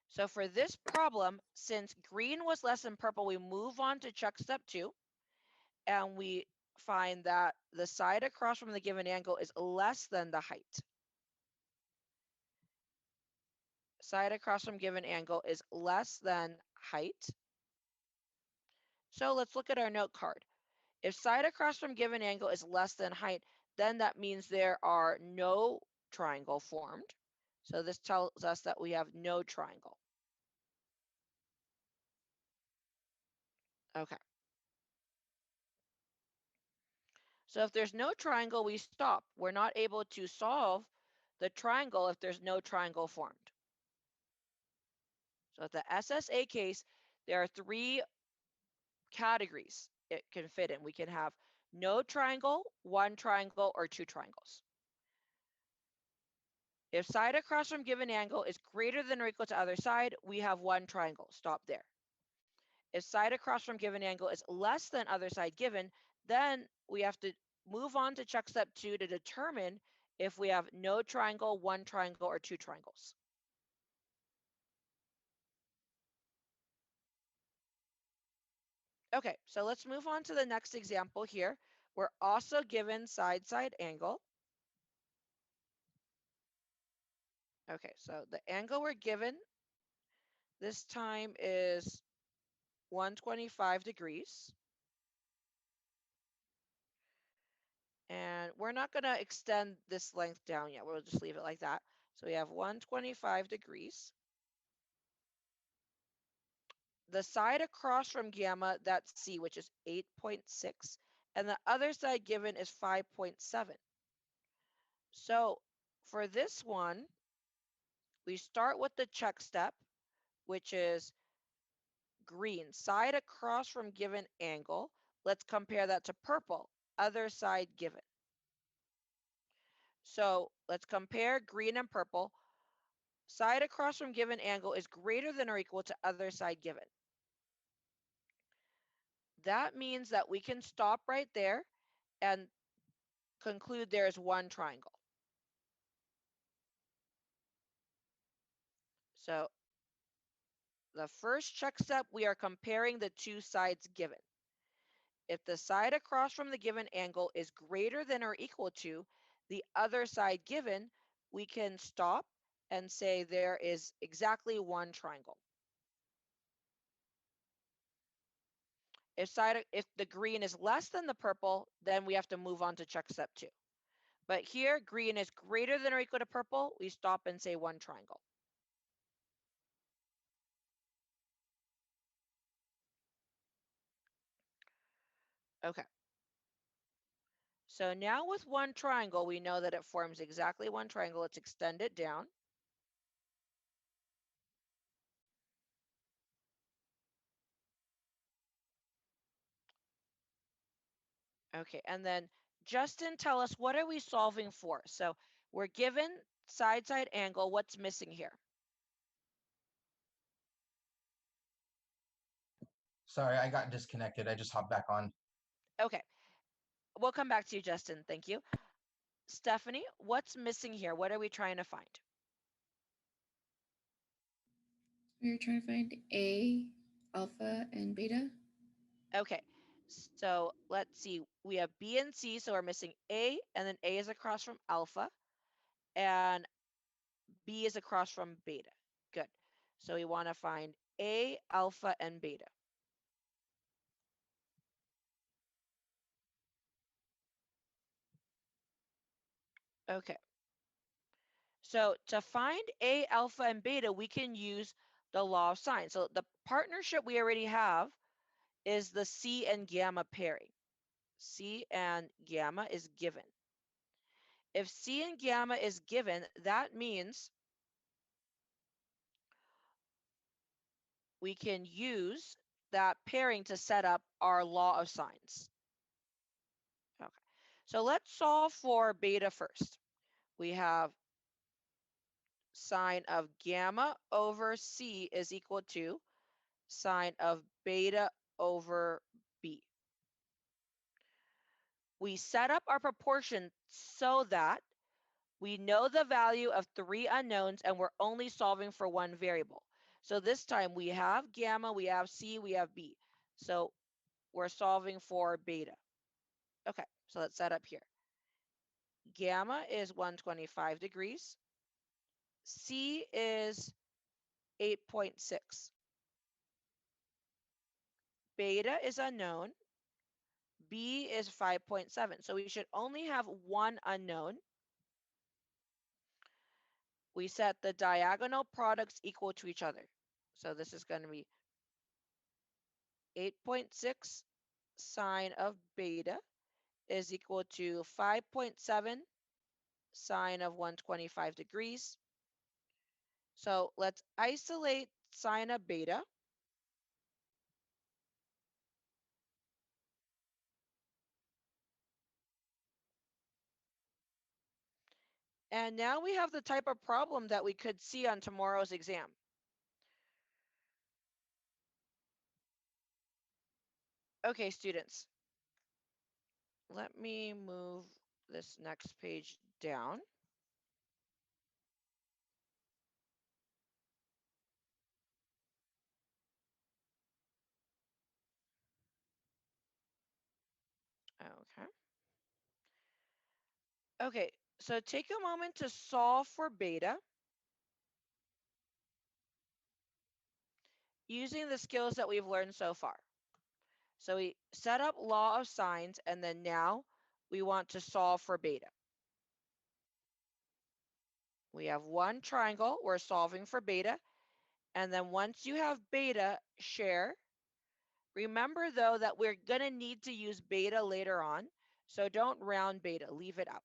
So for this problem, since green was less than purple, we move on to check step 2. And we find that the side across from the given angle is less than the height. Side across from given angle is less than height. So let's look at our note card. If side across from given angle is less than height, then that means there are no triangle formed. So this tells us that we have no triangle. Okay. So if there's no triangle, we stop. We're not able to solve the triangle if there's no triangle formed. So at the SSA case, there are 3 categories it can fit in. We can have no triangle, one triangle, or 2 triangles. If side across from given angle is greater than or equal to other side, we have one triangle. Stop there. If side across from given angle is less than other side given, then we have to move on to check step 2 to determine if we have no triangle, one triangle, or 2 triangles. Okay, so let's move on to the next example here. We're also given side-side angle. Okay, so the angle we're given this time is 125 degrees. And we're not going to extend this length down yet. We'll just leave it like that. So we have 125 degrees. The side across from gamma, that's C, which is 8.6. And the other side given is 5.7. So for this one, we start with the check step, which is green, side across from given angle. Let's compare that to purple, other side given. So let's compare green and purple. Side across from given angle is greater than or equal to other side given. That means that we can stop right there and conclude there is one triangle. So the first check step, we are comparing the two sides given. If the side across from the given angle is greater than or equal to the other side given, we can stop and say there is exactly one triangle. If the green is less than the purple, then we have to move on to check step 2. But here, green is greater than or equal to purple, we stop and say one triangle. Okay. So now with one triangle, we know that it forms exactly one triangle. Let's extend it down. Okay, and then Justin, tell us, what are we solving for? So we're given side-side angle. What's missing here? Sorry, I got disconnected. I just hopped back on. Okay, we'll come back to you, Justin. Thank you. Stephanie, what's missing here? What are we trying to find? We're trying to find A, alpha, and beta. Okay, so let's see. We have B and C, so we're missing A, and then A is across from alpha, and B is across from beta. Good. So we want to find A, alpha, and beta. Okay. So to find A, alpha, and beta, we can use the law of sine. So the partnership we already have is the C and gamma pairing. C and gamma is given. If C and gamma is given, that means we can use that pairing to set up our law of sines. Okay, so let's solve for beta first. We have sine of gamma over C is equal to sine of beta over B. We set up our proportion so that we know the value of 3 unknowns and we're only solving for one variable. So this time we have gamma, we have C, we have B. So we're solving for beta. Okay, so let's set up here. Gamma is 125 degrees. C is 8.6. Beta is unknown. B is 5.7. So we should only have one unknown. We set the diagonal products equal to each other. So this is going to be 8.6 sine of beta is equal to 5.7 sine of 125 degrees. So let's isolate sine of beta. And now we have the type of problem that we could see on tomorrow's exam. Okay, students, let me move this next page down. Okay, so take a moment to solve for beta using the skills that we've learned so far. So we set up law of sines, and then now we want to solve for beta. We have one triangle, we're solving for beta, and then once you have beta, share. Remember though that we're gonna need to use beta later on, so don't round beta, leave it out.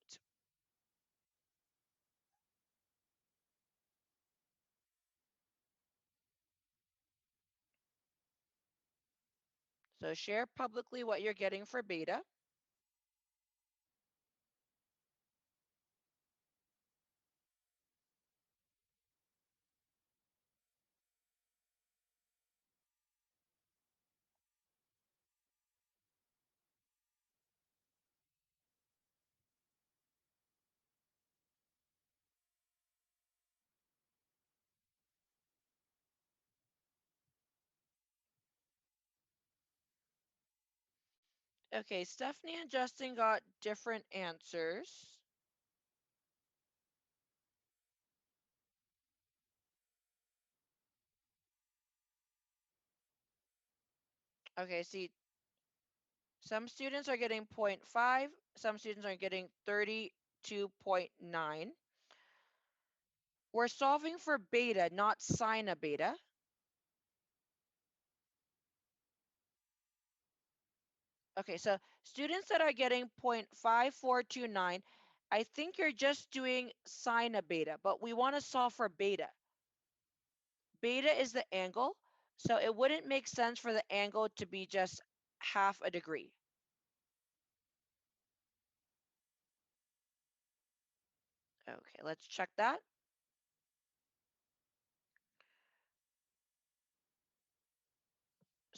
So share publicly what you're getting for beta. Okay, Stephanie and Justin got different answers. Okay, see, some students are getting 0.5, some students are getting 32.9. We're solving for beta, not sine of beta. Okay, so students that are getting 0.5429, I think you're just doing sine of beta, but we want to solve for beta. Beta is the angle, so it wouldn't make sense for the angle to be just half a degree. Okay, let's check that.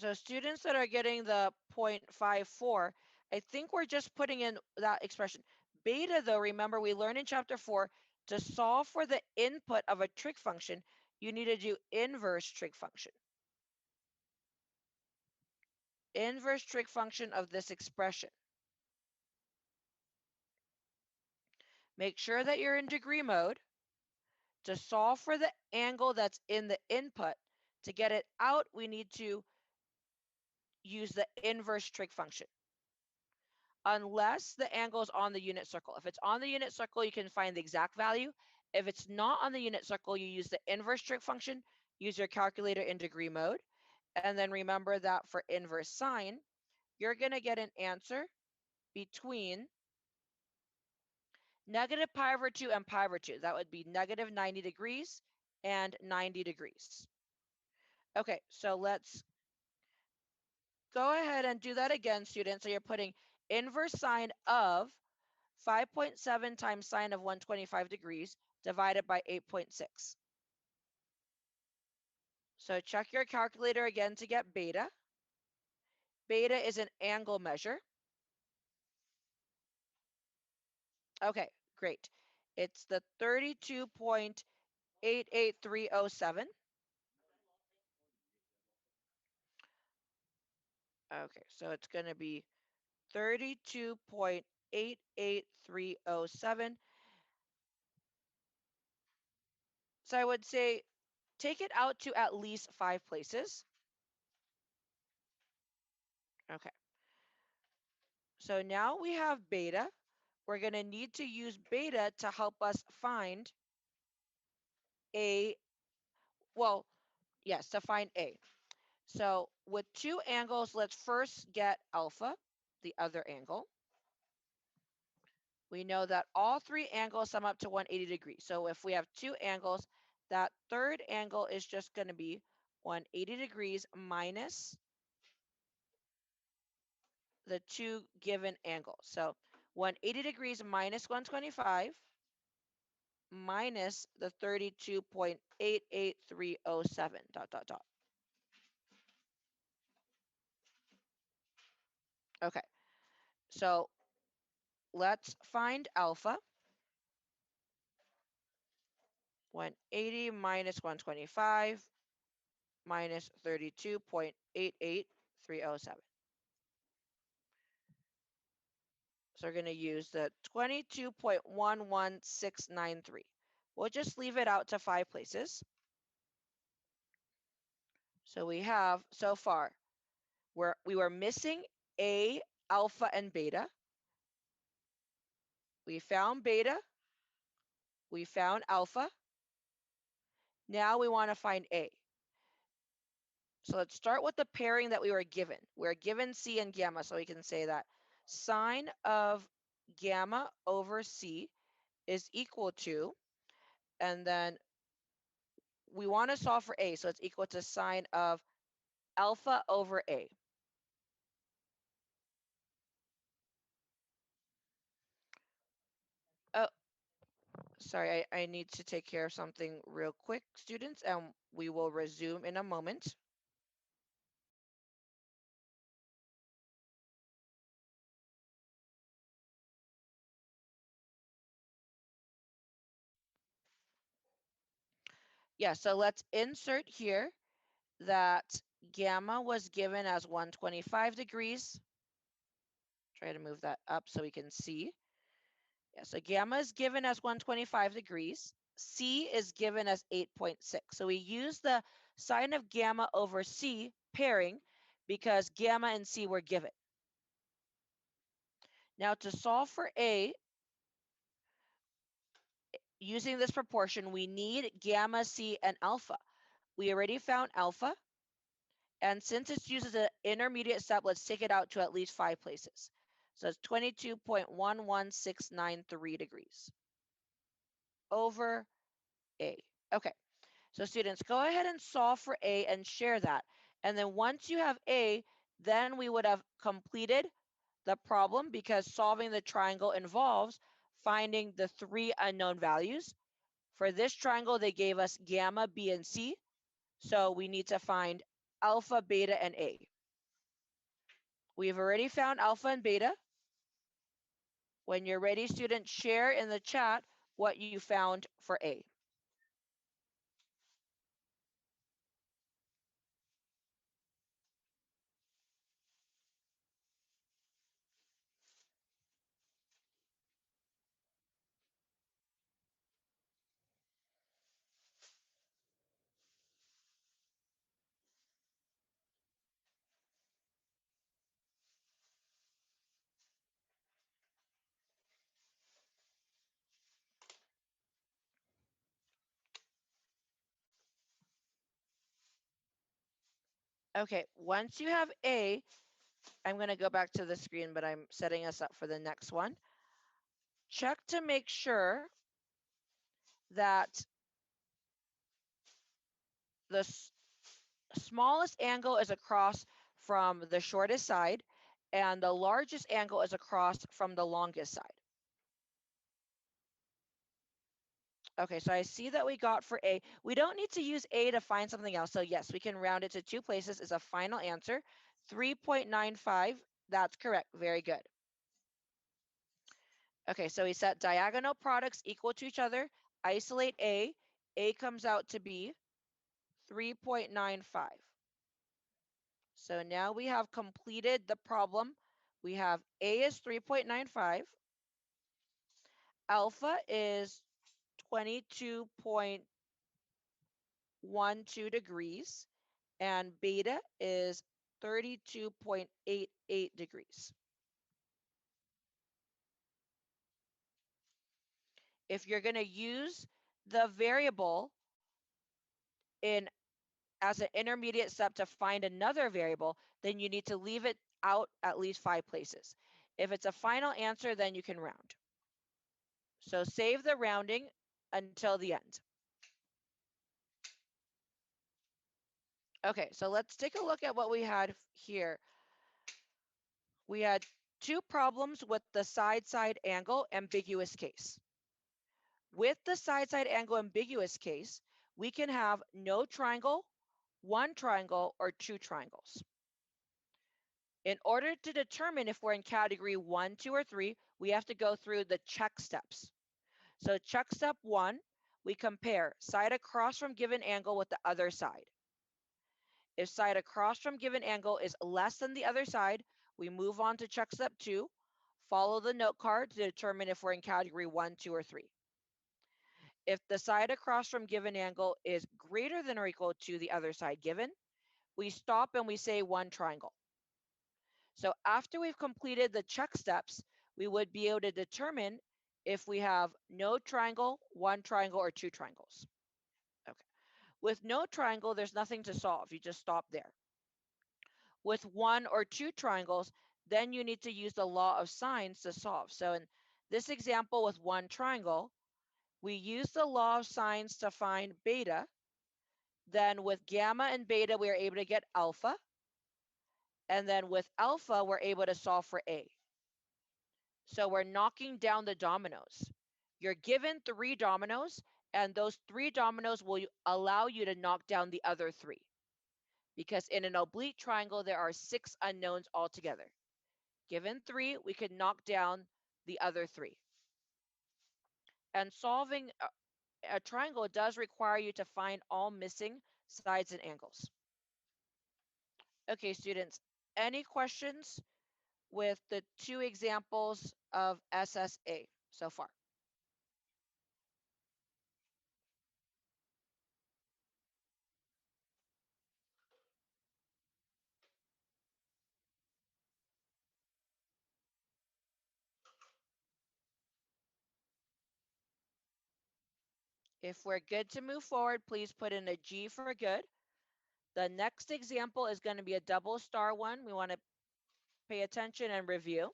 So students that are getting the 0.54, I think we're just putting in that expression. Beta, though, remember we learned in chapter 4, to solve for the input of a trig function, you need to do inverse trig function. Inverse trig function of this expression. Make sure that you're in degree mode. To solve for the angle that's in the input, to get it out, we need to use the inverse trig function. Unless the angle is on the unit circle. If it's on the unit circle, you can find the exact value. If it's not on the unit circle, you use the inverse trig function, use your calculator in degree mode. And then remember that for inverse sine, you're going to get an answer between negative pi over 2 and pi over 2. That would be negative 90 degrees and 90 degrees. Okay, so let's go ahead and do that again, students. So you're putting inverse sine of 5.7 times sine of 125 degrees divided by 8.6. So check your calculator again to get beta. Beta is an angle measure. Okay, great. It's the 32.88307. Okay, so it's going to be 32.88307. So I would say take it out to at least 5 places. Okay. So now we have beta. We're going to need to use beta to help us find A. Well, yes, to find A. So with two angles, let's first get alpha, the other angle. We know that all three angles sum up to 180 degrees. So if we have two angles, that third angle is just going to be 180 degrees minus the two given angles. So 180 degrees minus 125 minus the 32.88307 dot dot dot. Okay, so let's find alpha. 180 minus 125 minus 32.88307. So we're going to use the 22.11693. We'll just leave it out to 5 places. So we have so far, we were missing A, alpha, and beta. We found beta. We found alpha. Now we want to find A. So let's start with the pairing that we were given. We're given C and gamma, so we can say that sine of gamma over C is equal to, and then we want to solve for A, so it's equal to sine of alpha over A. Oh, sorry, I need to take care of something real quick, students, and we will resume in a moment. Yeah, so let's insert here that gamma was given as 125 degrees. Try to move that up so we can see. Yeah, so gamma is given as 125 degrees. C is given as 8.6. So we use the sine of gamma over C pairing because gamma and C were given. Now to solve for A, using this proportion, we need gamma, C, and alpha. We already found alpha. And since it uses an intermediate step, let's take it out to at least 5 places. So it's 22.11693 degrees over A. Okay, so students, go ahead and solve for A and share that. And then once you have A, then we would have completed the problem because solving the triangle involves finding the 3 unknown values. For this triangle, they gave us gamma, B, and C. So we need to find alpha, beta, and A. We've already found alpha and beta. When you're ready, students, share in the chat what you found for A. Okay, once you have A, I'm going to go back to the screen, but I'm setting us up for the next one. Check to make sure that the smallest angle is across from the shortest side and the largest angle is across from the longest side. Okay, so I see that we got for A. We don't need to use A to find something else. So yes, we can round it to 2 places is a final answer. 3.95, that's correct. Very good. Okay, so we set diagonal products equal to each other. Isolate A. A comes out to be 3.95. So now we have completed the problem. We have A is 3.95. Alpha is 22.12 degrees. And beta is 32.88 degrees. If you're going to use the variable as an intermediate step to find another variable, then you need to leave it out at least 5 places. If it's a final answer, then you can round. So save the rounding until the end. Okay, so let's take a look at what we had here. We had 2 problems with the side-side angle ambiguous case. With the side-side angle ambiguous case, we can have no triangle, 1 triangle, or 2 triangles. In order to determine if we're in category 1, 2, or 3, we have to go through the check steps. So check step 1, we compare side across from given angle with the other side. If side across from given angle is less than the other side, we move on to check step 2. follow the note card to determine if we're in category 1, 2, or 3. If the side across from given angle is greater than or equal to the other side given, we stop and we say one triangle. So after we've completed the check steps, we would be able to determine if we have no triangle, one triangle, or two triangles. Okay. With no triangle, there's nothing to solve. You just stop there. With one or two triangles, then you need to use the law of sines to solve. So in this example with one triangle, we use the law of sines to find beta. Then with gamma and beta, we are able to get alpha. And then with alpha, we're able to solve for A. So we're knocking down the dominoes. You're given 3 dominoes, and those 3 dominoes will allow you to knock down the other 3. Because in an oblique triangle, there are 6 unknowns altogether. Given 3, we could knock down the other 3. And solving a triangle does require you to find all missing sides and angles. Okay, students, any questions with the 2 examples of SSA so far? If we're good to move forward, please put in a G for good. The next example is going to be a double star one. We want to pay attention and review.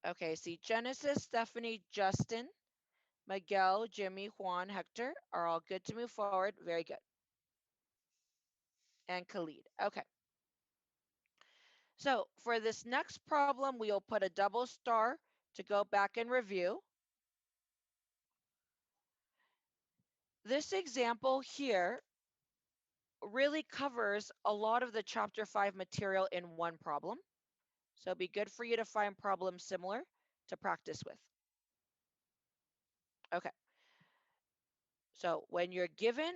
Okay, see Genesis, Stephanie, Justin, Miguel, Jimmy, Juan, Hector are all good to move forward. Very good. And Khalid. Okay. So for this next problem, we'll put a double star to go back and review. This example here really covers a lot of the chapter 5 material in one problem. So it'd be good for you to find problems similar to practice with. Okay. So when you're given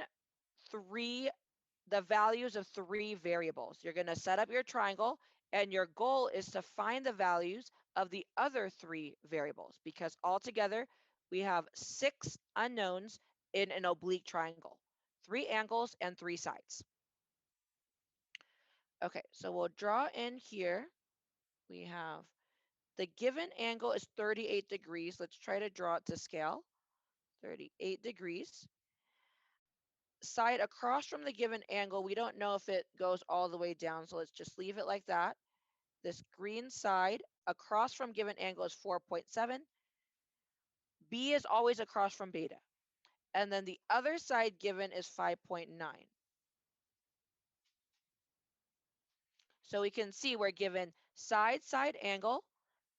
the values of 3 variables, you're going to set up your triangle, and your goal is to find the values of the other 3 variables, because altogether we have 6 unknowns in an oblique triangle, 3 angles and 3 sides. Okay, so we'll draw in here. We have the given angle is 38 degrees. Let's try to draw it to scale. 38 degrees. Side across from the given angle, we don't know if it goes all the way down, so let's just leave it like that. This green side across from given angle is 4.7. B is always across from beta. And then the other side given is 5.9. So we can see we're given side angle,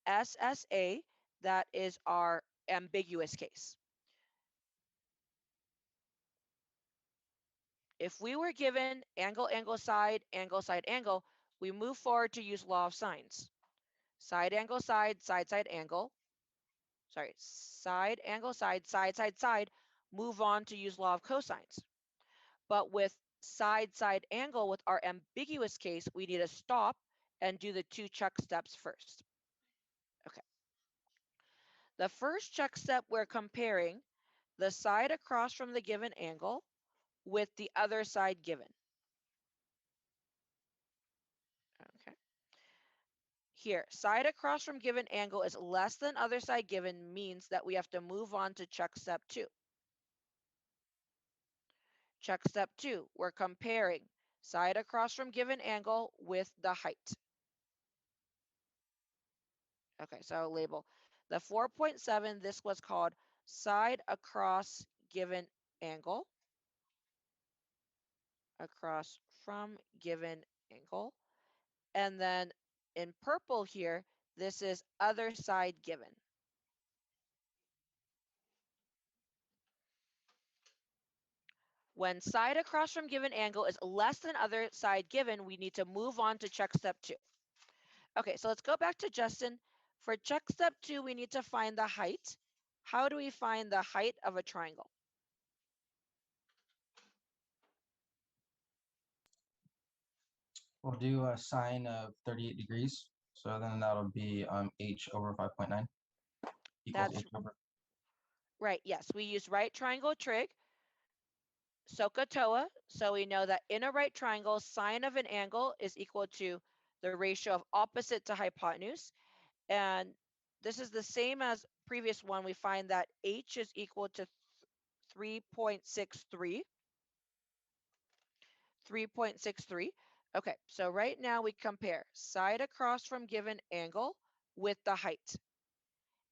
SSA, that is our ambiguous case. If we were given angle, angle, side, angle, we move forward to use law of sines. Side, angle, side, side, angle. Sorry, side, angle, side, side, move on to use law of cosines. But with side, angle, with our ambiguous case, we need to stop and do the 2 check steps first. Okay. The first check step, we're comparing the side across from the given angle with the other side given. Okay. Here, side across from given angle is less than other side given, means that we have to move on to check step 2. Check step 2, we're comparing side across from given angle with the height. Okay, so I'll label the 4.7, this was called side across given angle, across from given angle. And then in purple here, this is other side given. When side across from given angle is less than other side given, we need to move on to check step 2. Okay, so let's go back to Justin. For check step 2, we need to find the height. How do we find the height of a triangle? We'll do a sine of 38 degrees. So then that'll be h over 5.9 equals That's h over. right. Yes, we use right triangle trig, SOHCAHTOA. So we know that in a right triangle, sine of an angle is equal to the ratio of opposite to hypotenuse. And this is the same as previous one. We find that h is equal to 3.63. 3.63. Okay, so right now we compare side across from given angle with the height.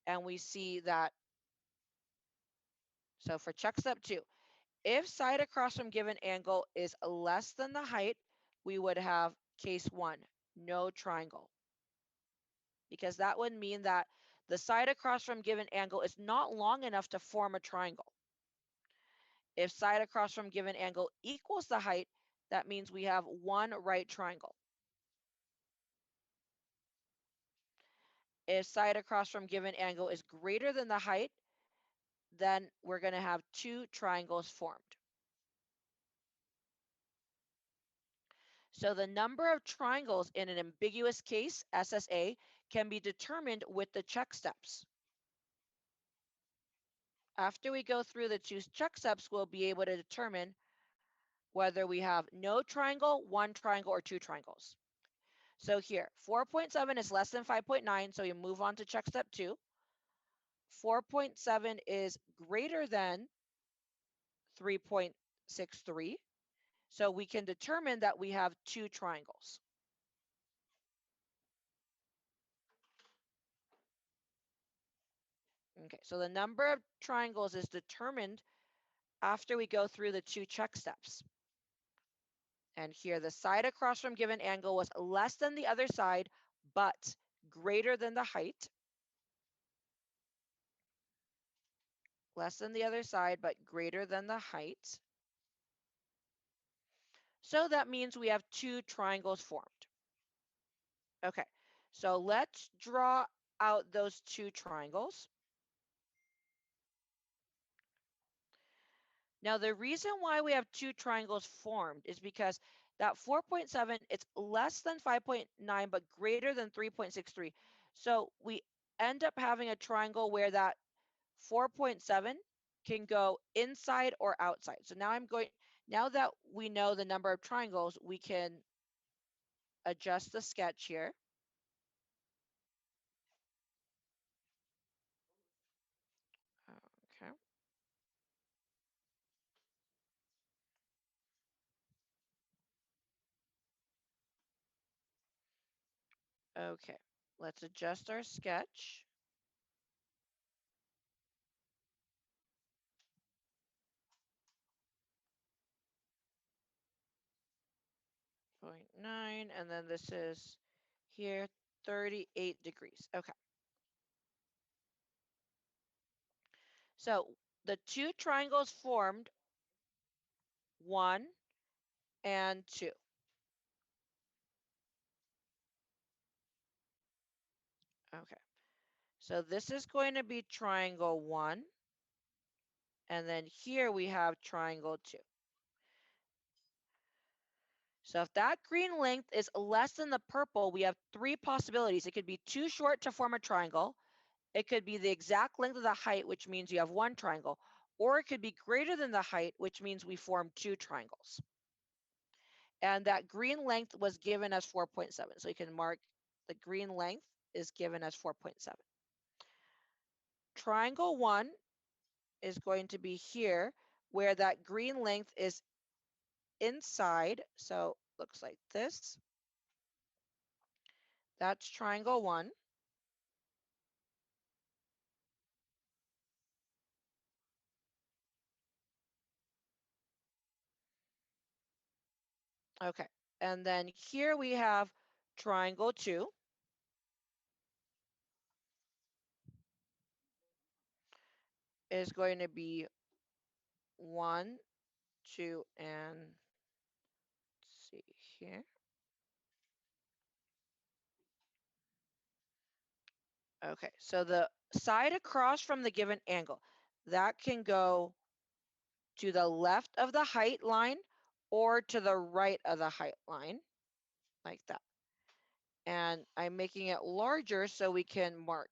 And we see that, so for check step 2, if side across from given angle is less than the height, we would have case 1, no triangle. Because that would mean that the side across from given angle is not long enough to form a triangle. If side across from given angle equals the height, that means we have one right triangle. If side across from given angle is greater than the height, then we're going to have two triangles formed. So the number of triangles in an ambiguous case, SSA, can be determined with the check steps. After we go through the two check steps, we'll be able to determine whether we have no triangle, one triangle, or two triangles. So here, 4.7 is less than 5.9, so you move on to check step 2. 4.7 is greater than 3.63, so we can determine that we have two triangles. Okay, so the number of triangles is determined after we go through the two check steps. And here, the side across from given angle was less than the other side, but greater than the height. Less than the other side, but greater than the height. So that means we have two triangles formed. Okay, so let's draw out those two triangles. Now, the reason why we have two triangles formed is because that 4.7, it's less than 5.9, but greater than 3.63. So we end up having a triangle where that 4.7 can go inside or outside. So now that we know the number of triangles, we can adjust the sketch here. Okay. Okay, let's adjust our sketch. .9, and then this is here 38 degrees. Okay. So the two triangles formed 1 and 2. Okay. So this is going to be triangle 1. And then here we have triangle 2. So if that green length is less than the purple, we have three possibilities. It could be too short to form a triangle. It could be the exact length of the height, which means you have one triangle. Or it could be greater than the height, which means we form two triangles. And that green length was given as 4.7. So you can mark the green length is given as 4.7. Triangle 1 is going to be here, where that green length is inside. So looks like this. That's triangle 1. Okay, and then here we have triangle 2. Is going to be 1, 2, and let's see here. Okay, so the side across from the given angle, that can go to the left of the height line or to the right of the height line. like that. And I'm making it larger so we can mark.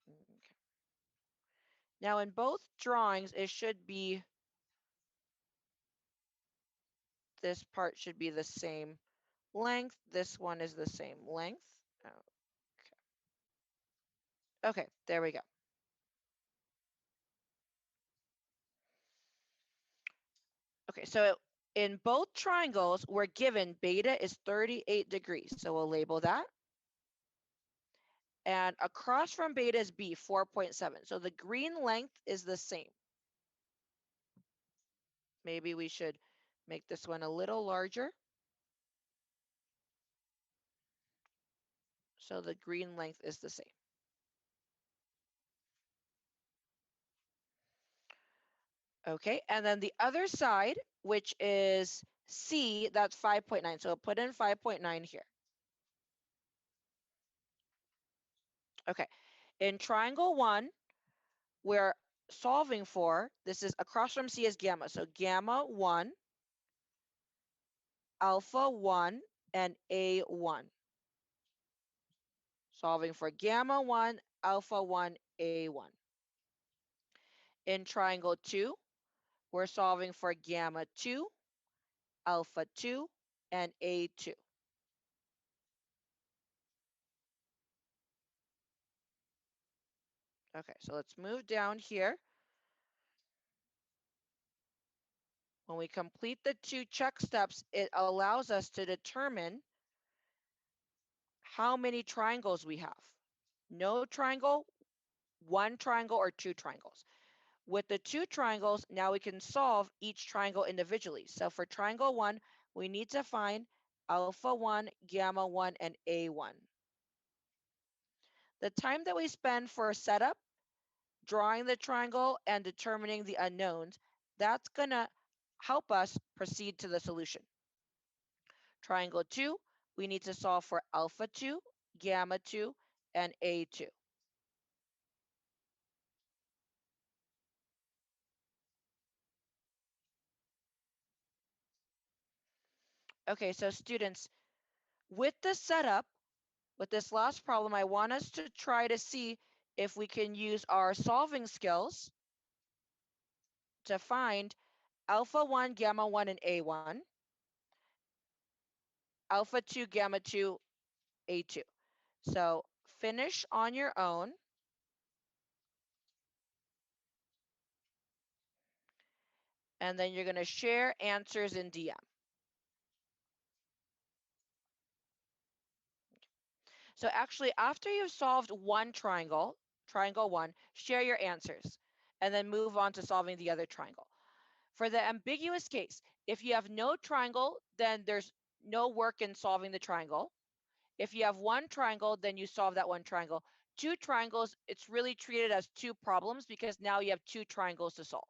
Okay. Now in both drawings, it should be, this part should be the same length. This one is the same length. Okay, there we go. Okay, so in both triangles, we're given beta is 38 degrees. So we'll label that. And across from beta is B, 4.7. So the green length is the same. Maybe we should make this one a little larger. So the green length is the same. Okay, and then the other side, which is C, that's 5.9. So I'll put in 5.9 here. Okay, in triangle 1, we're solving for, this is across from C is gamma. So gamma 1, alpha 1, and A1. Solving for gamma 1, alpha 1, A1. In triangle 2, we're solving for gamma 2, alpha 2, and A2. Okay, so let's move down here. When we complete the 2 check steps, it allows us to determine how many triangles we have. No triangle, 1 triangle, or 2 triangles. With the 2 triangles, now we can solve each triangle individually. So for triangle 1, we need to find alpha 1, gamma 1, and A1. The time that we spend for setup, drawing the triangle, and determining the unknowns, that's going to help us proceed to the solution. Triangle 2, we need to solve for alpha 2, gamma 2, and A2. Okay, so students, with the setup, with this last problem, I want us to try to see if we can use our solving skills to find alpha 1, gamma 1, and A1, alpha 2, gamma 2, A2. So finish on your own. And then you're going to share answers in DM. So actually, after you've solved one triangle, triangle 1, share your answers, and then move on to solving the other triangle. For the ambiguous case, if you have no triangle, then there's no work in solving the triangle. If you have one triangle, then you solve that one triangle. 2 triangles, it's really treated as 2 problems because now you have 2 triangles to solve.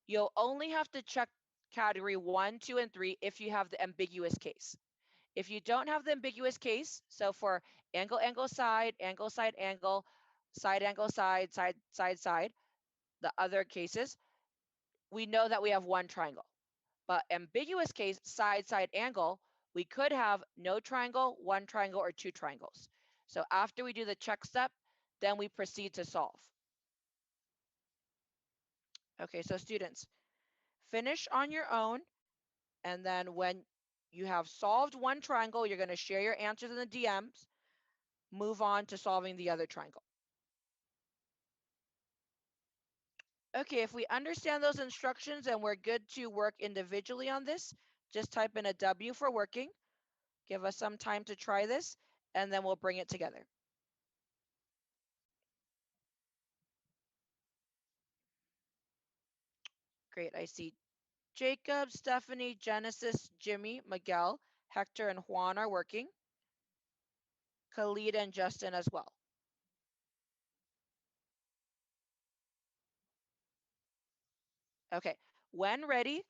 You'll only have to check category 1, 2, and 3 if you have the ambiguous case. If you don't have the ambiguous case, so for angle, angle, side, angle, side, angle, side, angle, side, side, side, side, the other cases, we know that we have one triangle. But ambiguous case, side, side, angle, we could have no triangle, one triangle, or 2 triangles. So after we do the check step, then we proceed to solve. Okay, so students, finish on your own, and then when you have solved one triangle, you're going to share your answers in the DMs, move on to solving the other triangle. Okay, if we understand those instructions and we're good to work individually on this, just type in a W for working. Give us some time to try this, and then we'll bring it together. Great, I see Jacob, Stephanie, Genesis, Jimmy, Miguel, Hector, and Juan are working. Khalid and Justin as well. Okay, when ready,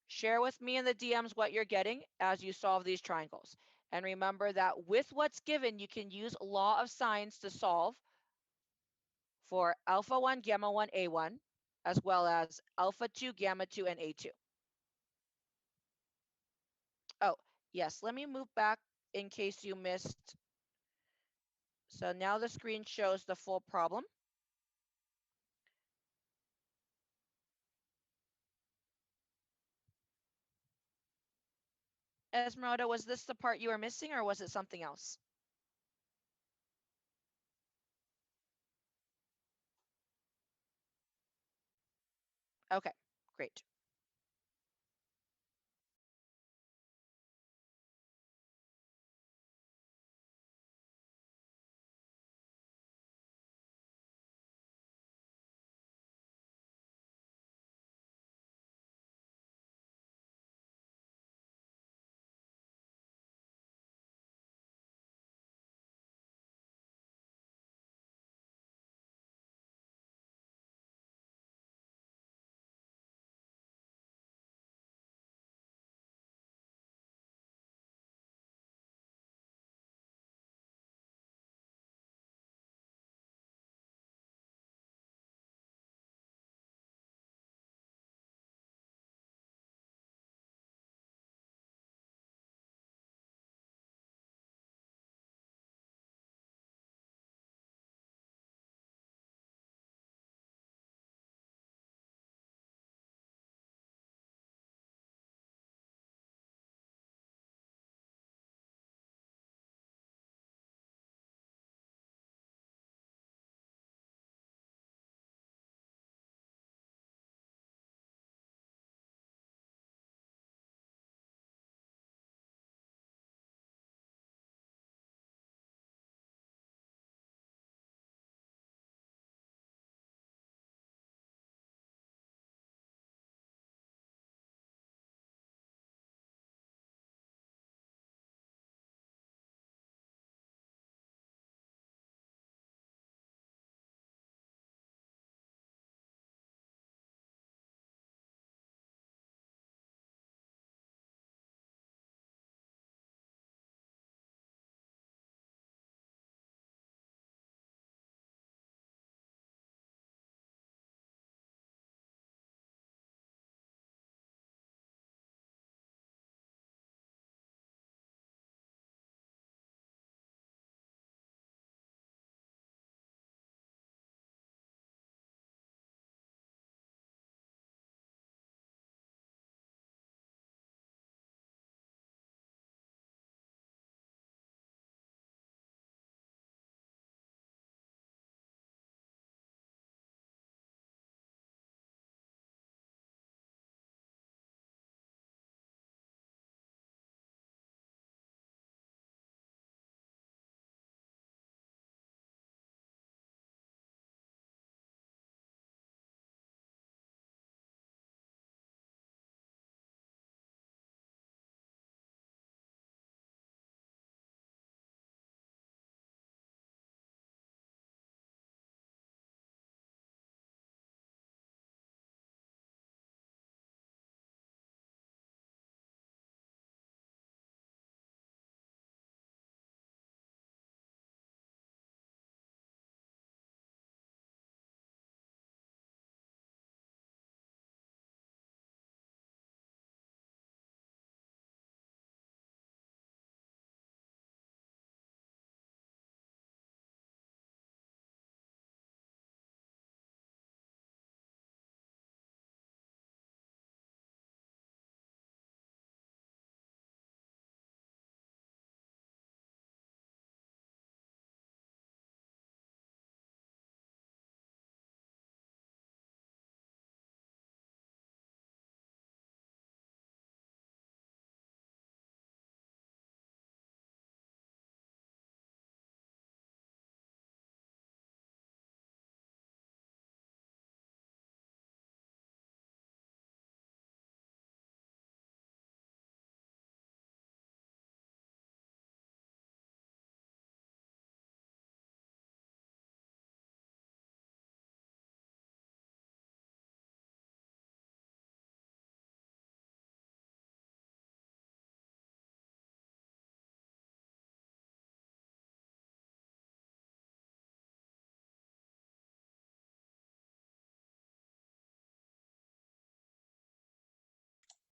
share with me in the DMs what you're getting as you solve these triangles. And remember that with what's given, you can use law of sines to solve for alpha 1, gamma 1, A1, as well as alpha 2, gamma 2, and A2. Oh, yes, let me move back in case you missed. So now the screen shows the full problem. Esmeralda, was this the part you were missing or was it something else? Okay, great.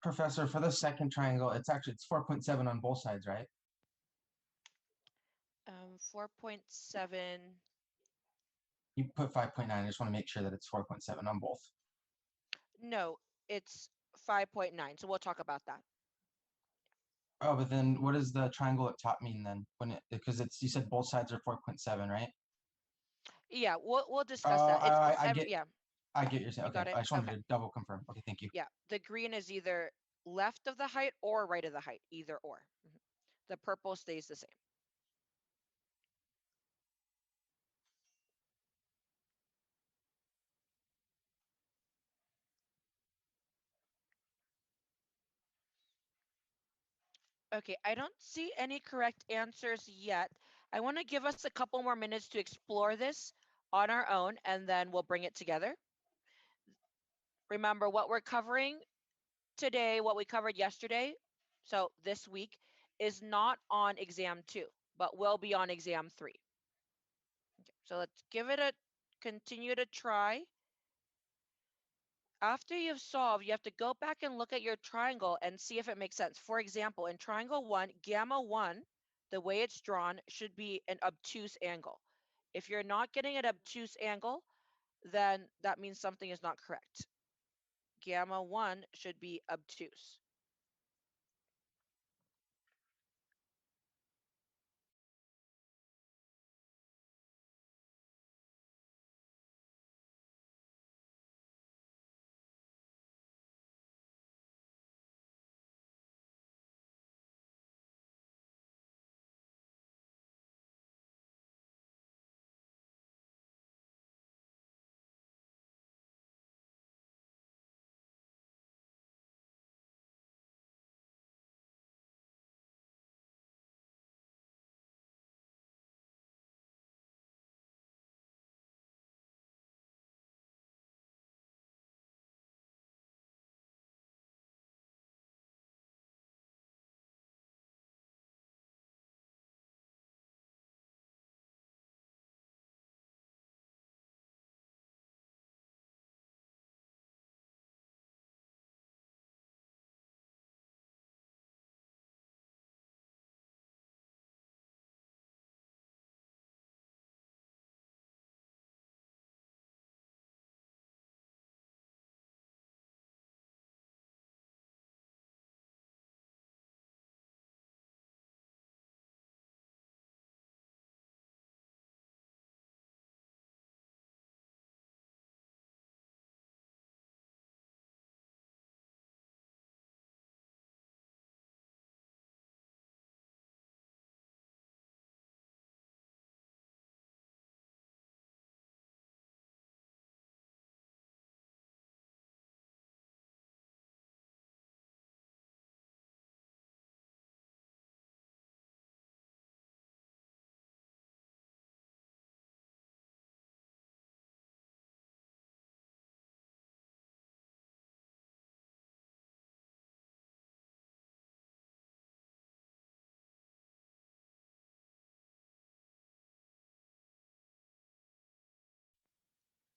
Professor, for the second triangle, it's 4.7 on both sides, right? 4.7. You put 5.9. I just want to make sure that it's 4.7 on both. No, it's 5.9. So we'll talk about that. Oh, but then what does the triangle at top mean then? Because you said both sides are 4.7, right? Yeah, we'll discuss that. Yeah, I get you're saying. you Okay, got it? I just wanted Okay. to double confirm. Okay, thank you. Yeah, the green is either left of the height or right of the height, either or. Mhm. The purple stays the same. Okay, I don't see any correct answers yet. I want to give us a couple more minutes to explore this on our own, and then we'll bring it together. Remember what we're covering today, what we covered yesterday, so this week, is not on exam 2, but will be on exam 3. Okay, so let's give it a continue to try. After you've solved, you have to go back and look at your triangle and see if it makes sense. For example, in triangle 1, gamma 1, the way it's drawn should be an obtuse angle. If you're not getting an obtuse angle, then that means something is not correct. Gamma 1 should be obtuse.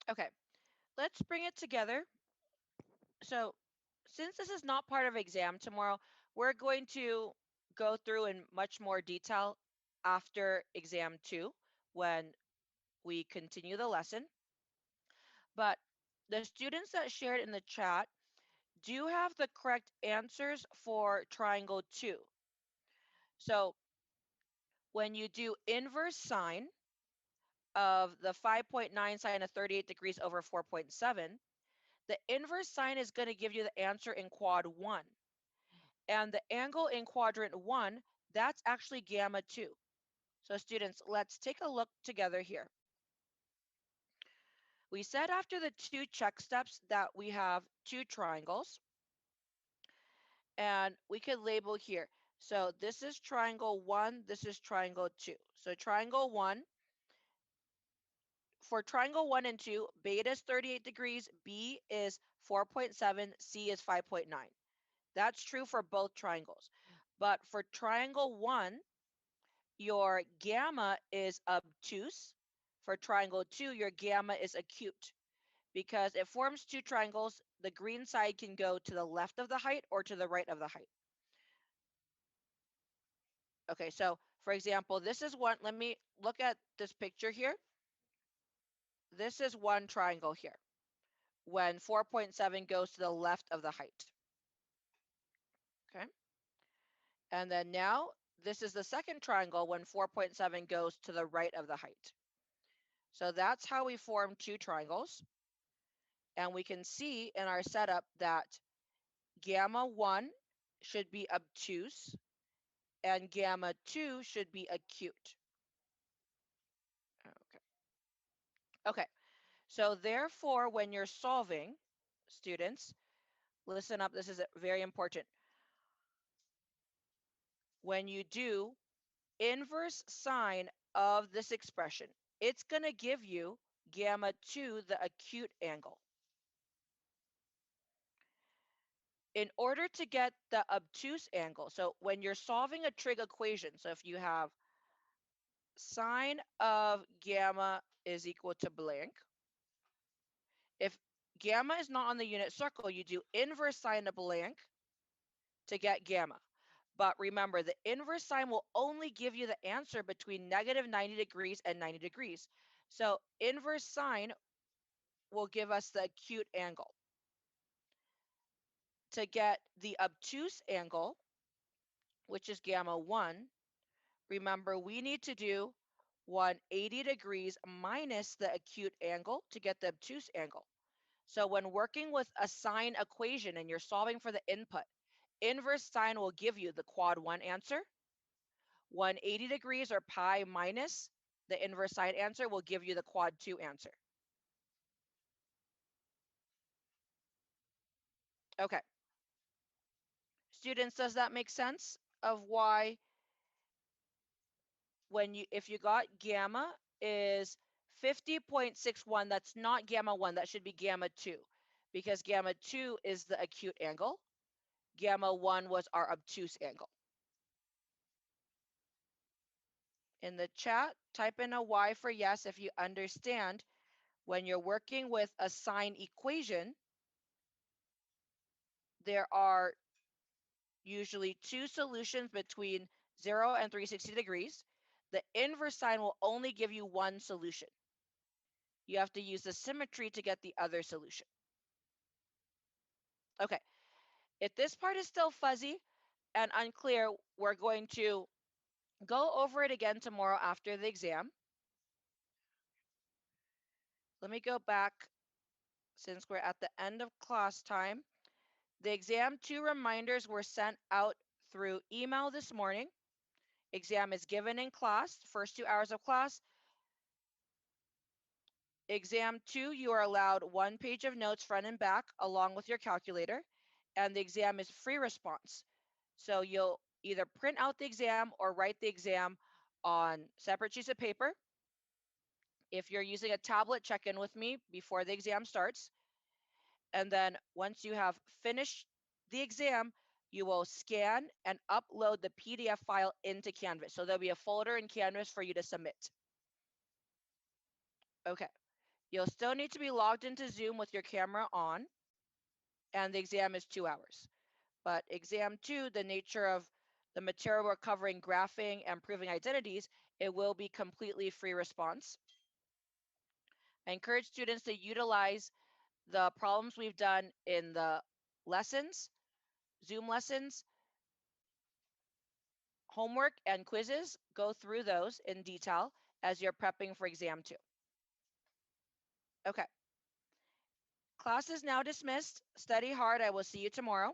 Okay, let's bring it together. So since this is not part of exam tomorrow, we're going to go through in much more detail after exam 2 when we continue the lesson. But the students that shared in the chat do have the correct answers for triangle 2. So when you do inverse sine of the 5.9 sine of 38 degrees over 4.7, the inverse sine is going to give you the answer in quad 1. And the angle in quadrant 1, that's actually gamma 2. So students, let's take a look together here. We said after the 2 check steps that we have 2 triangles. And we could label here. So this is triangle 1, this is triangle 2. So triangle 1, for triangle 1 and 2, beta is 38 degrees, B is 4.7, C is 5.9. That's true for both triangles. But for triangle 1, your gamma is obtuse. For triangle 2, your gamma is acute because it forms 2 triangles. the green side can go to the left of the height or to the right of the height. Okay, so for example, this is one, let me look at this picture here. This is one triangle here when 4.7 goes to the left of the height. Okay. And then now this is the second triangle when 4.7 goes to the right of the height. So that's how we form two triangles. And we can see in our setup that gamma 1 should be obtuse and gamma 2 should be acute. Okay. Okay. So therefore, when you're solving, students, listen up, this is very important. When you do inverse sine of this expression, it's going to give you gamma 2, the acute angle. In order to get the obtuse angle, so when you're solving a trig equation, so if you have sine of gamma is equal to blank, if gamma is not on the unit circle, you do inverse sine of blank to get gamma. But remember, the inverse sine will only give you the answer between negative 90 degrees and 90 degrees. So inverse sine will give us the acute angle. To get the obtuse angle, which is gamma 1, remember we need to do 180 degrees minus the acute angle to get the obtuse angle. So when working with a sine equation and you're solving for the input, inverse sine will give you the quad 1 answer. 180 degrees or pi minus the inverse sine answer will give you the quad 2 answer. Okay. Students, does that make sense of why if you got gamma is 50.61, that's not gamma 1, that should be gamma 2, because gamma 2 is the acute angle. Gamma 1 was our obtuse angle. In the chat, type in a Y for yes if you understand when you're working with a sine equation, there are usually two solutions between 0 and 360 degrees. The inverse sine will only give you one solution. You have to use the symmetry to get the other solution. Okay, if this part is still fuzzy and unclear, we're going to go over it again tomorrow after the exam. Let me go back since we're at the end of class time. The exam 2 reminders were sent out through email this morning. Exam is given in class, first 2 hours of class. Exam 2, you are allowed 1 page of notes front and back along with your calculator, and the exam is free response. So you'll either print out the exam or write the exam on separate sheets of paper. If you're using a tablet, check in with me before the exam starts. And then once you have finished the exam, you will scan and upload the PDF file into Canvas. So there'll be a folder in Canvas for you to submit. Okay. You'll still need to be logged into Zoom with your camera on, and the exam is 2 hours. But exam 2, the nature of the material we're covering, graphing and proving identities, it will be completely free response. I encourage students to utilize the problems we've done in the lessons, Zoom lessons, homework and quizzes. Go through those in detail as you're prepping for exam 2. Okay. Class is now dismissed. Study hard. I will see you tomorrow.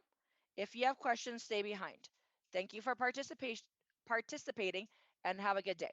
If you have questions, stay behind. Thank you for participating and have a good day.